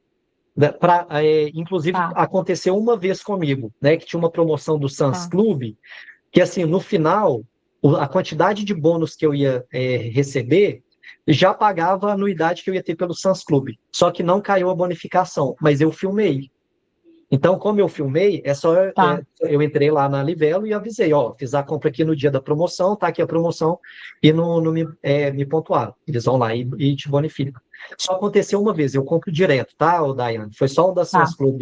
Speaker 1: Inclusive,
Speaker 6: tá,
Speaker 1: aconteceu uma vez comigo, né? Que tinha uma promoção do Sans
Speaker 6: tá.
Speaker 1: Club, que assim, no final, a quantidade de bônus que eu ia receber já pagava a anuidade que eu ia ter pelo Sans Club. Só que não caiu a bonificação, mas eu filmei. Então, como eu filmei,
Speaker 6: Tá.
Speaker 1: eu entrei lá na Livelo e avisei, ó, fiz a compra aqui no dia da promoção, tá aqui a promoção, e não me pontuaram. Eles vão lá e te bonificam. Só aconteceu uma vez, eu compro direto, tá, ô Daiane? Foi só o da
Speaker 6: Tá.
Speaker 1: Sans Club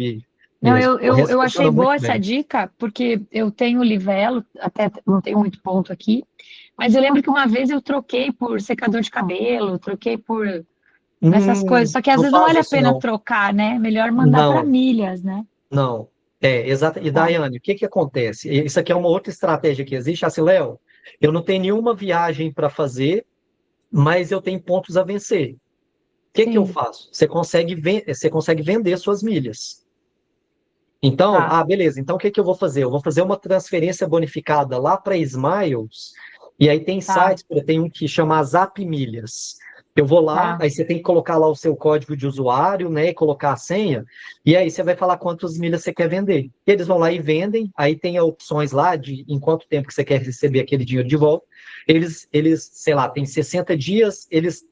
Speaker 6: Não,
Speaker 1: mesmo. O resto
Speaker 6: eu achei
Speaker 1: funciona
Speaker 6: boa
Speaker 1: muito
Speaker 6: essa
Speaker 1: bem.
Speaker 6: dica, porque eu tenho Livelo, até não tenho muito ponto aqui, mas eu lembro que uma vez eu troquei por secador de cabelo, troquei por essas coisas, só que às
Speaker 1: Não
Speaker 6: vezes não
Speaker 1: faz
Speaker 6: vale a
Speaker 1: isso,
Speaker 6: pena
Speaker 1: não.
Speaker 6: trocar, né? Melhor mandar para
Speaker 1: Não,
Speaker 6: milhas, né?
Speaker 1: não. Exato. E,
Speaker 6: Tá,
Speaker 1: Daiane, o que que acontece? Isso aqui é uma outra estratégia que existe. Assim, Léo, eu não tenho nenhuma viagem para fazer, mas eu tenho pontos a vencer. O que que eu
Speaker 6: sim,
Speaker 1: faço? Você consegue vender suas milhas. Então,
Speaker 6: tá,
Speaker 1: beleza. Então, o que que eu vou fazer? Eu vou fazer uma transferência bonificada lá para Smiles, e aí tem
Speaker 6: tá,
Speaker 1: sites, tem um que chama Zap Milhas. Eu vou lá,
Speaker 6: tá,
Speaker 1: aí você tem que colocar lá o seu código de usuário, né, e colocar a senha, e aí você vai falar quantas milhas você quer vender. Eles vão lá e vendem, aí tem opções lá de em quanto tempo que você quer receber aquele dinheiro de volta. Sei lá, tem 60 dias, eles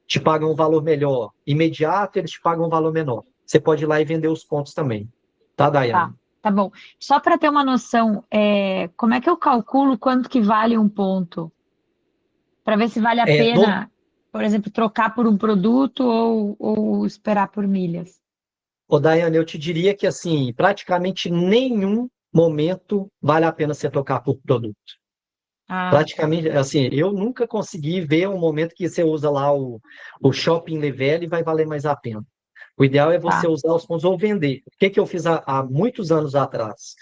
Speaker 1: te pagam um valor melhor. Imediato, eles te pagam um valor menor. Você pode ir lá e vender os pontos também. Tá,
Speaker 6: tá,
Speaker 1: Daiane?
Speaker 6: tá bom. Só para ter uma noção, como é que eu calculo quanto que vale um ponto? Para ver se vale a
Speaker 1: É, no,
Speaker 6: pena, por exemplo, trocar por um produto ou esperar por milhas.
Speaker 1: Daiane, eu te diria que, assim, praticamente nenhum momento vale a pena você trocar por produto.
Speaker 6: Ah, tá,
Speaker 1: Praticamente, assim, eu nunca consegui ver um momento que você usa lá o Shopping Level e vai valer mais a pena. O ideal é você
Speaker 6: tá,
Speaker 1: usar os pontos ou vender. O que que eu fiz há muitos anos atrás?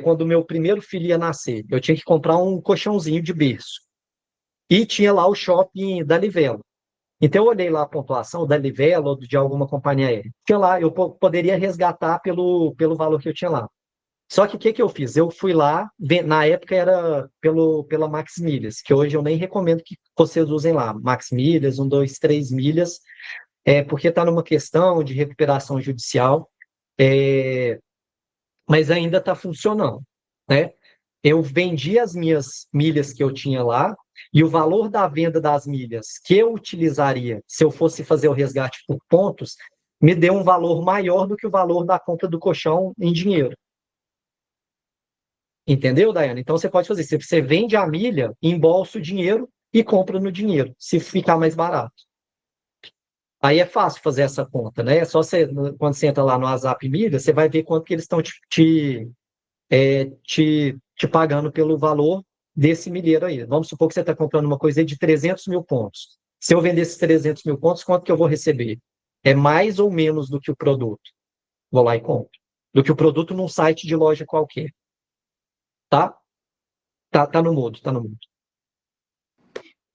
Speaker 1: Quando o meu primeiro filho ia nascer, eu tinha que comprar um colchãozinho de berço. E tinha lá o shopping da Livelo. Então, eu olhei lá a pontuação da Livelo ou de alguma companhia aérea. Tinha lá, eu poderia resgatar pelo valor que eu tinha lá. Só que o que que eu fiz? Eu fui lá, na época era pela Max Milhas, que hoje eu nem recomendo que vocês usem lá. Max Milhas, 2, 3 milhas, porque está numa questão de recuperação judicial, é, mas ainda está funcionando, né? Eu vendi as minhas milhas que eu tinha lá, e o valor da venda das milhas que eu utilizaria se eu fosse fazer o resgate por pontos, me deu um valor maior do que o valor da compra do colchão em dinheiro. Entendeu, Daiane? Então você pode fazer, você vende a milha, embolsa o dinheiro e compra no dinheiro, se ficar mais barato. Aí é fácil fazer essa conta, né? É só quando você entra lá no WhatsApp Milha, você vai ver quanto que eles estão te pagando pelo valor desse milheiro aí. Vamos supor que você está comprando uma coisa aí de 300 mil pontos. Se eu vender esses 300 mil pontos, quanto que eu vou receber? É mais ou menos do que o produto. Vou lá e compro. Do que o produto num site de loja qualquer. Tá? Tá no mudo, tá no mudo.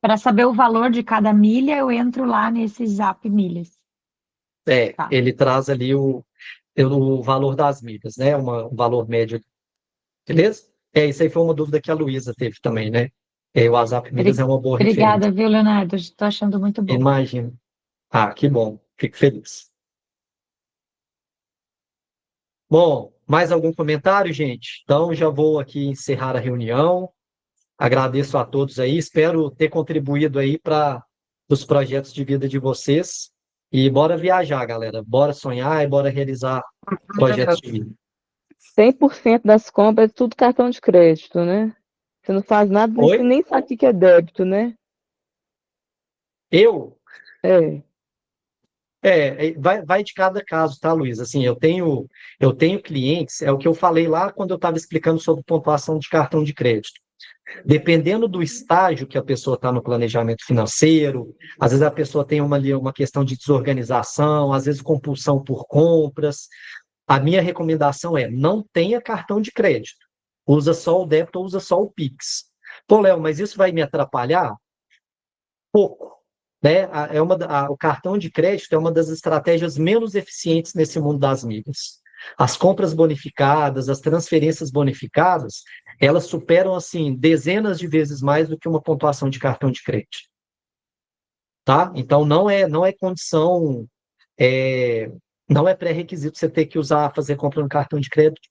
Speaker 6: para saber o valor de cada milha, eu entro lá nesse Zap Milhas. Tá,
Speaker 1: Ele traz ali o valor das milhas, né? Um valor médio. Beleza? Isso aí foi uma dúvida que a Luísa teve também, né? O WhatsApp Milhas é uma boa
Speaker 6: obrigada,
Speaker 1: referência.
Speaker 6: viu, Leonardo? Estou achando muito bom.
Speaker 1: Imagino. Que bom. Fico feliz. Bom, mais algum comentário, gente? Então, já vou aqui encerrar a reunião. Agradeço a todos aí. Espero ter contribuído aí para os projetos de vida de vocês. E bora viajar, galera. Bora sonhar e bora realizar projetos de vida.
Speaker 7: 100% das compras é tudo cartão de crédito, né? Você não faz nada, você
Speaker 1: Oi?
Speaker 7: nem sabe o que é débito, né?
Speaker 1: Eu?
Speaker 7: É.
Speaker 1: Vai de cada caso, tá, Luiz? Assim, eu tenho clientes, é o que eu falei lá quando eu estava explicando sobre pontuação de cartão de crédito. Dependendo do estágio que a pessoa está no planejamento financeiro, às vezes a pessoa tem uma questão de desorganização, às vezes compulsão por compras. A minha recomendação é não tenha cartão de crédito. usa só o débito ou usa só o Pix. Pô, Léo, mas isso vai me atrapalhar? Pouco. Né? O cartão de crédito é uma das estratégias menos eficientes nesse mundo das milhas. As compras bonificadas, as transferências bonificadas, elas superam, assim, dezenas de vezes mais do que uma pontuação de cartão de crédito. Tá? Então, não é condição, não é pré-requisito você ter que fazer compra no cartão de crédito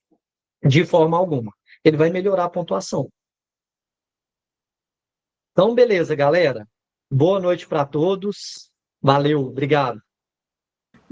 Speaker 1: de forma alguma. Ele vai melhorar a pontuação. Então, beleza, galera. Boa noite para todos. Valeu, obrigado.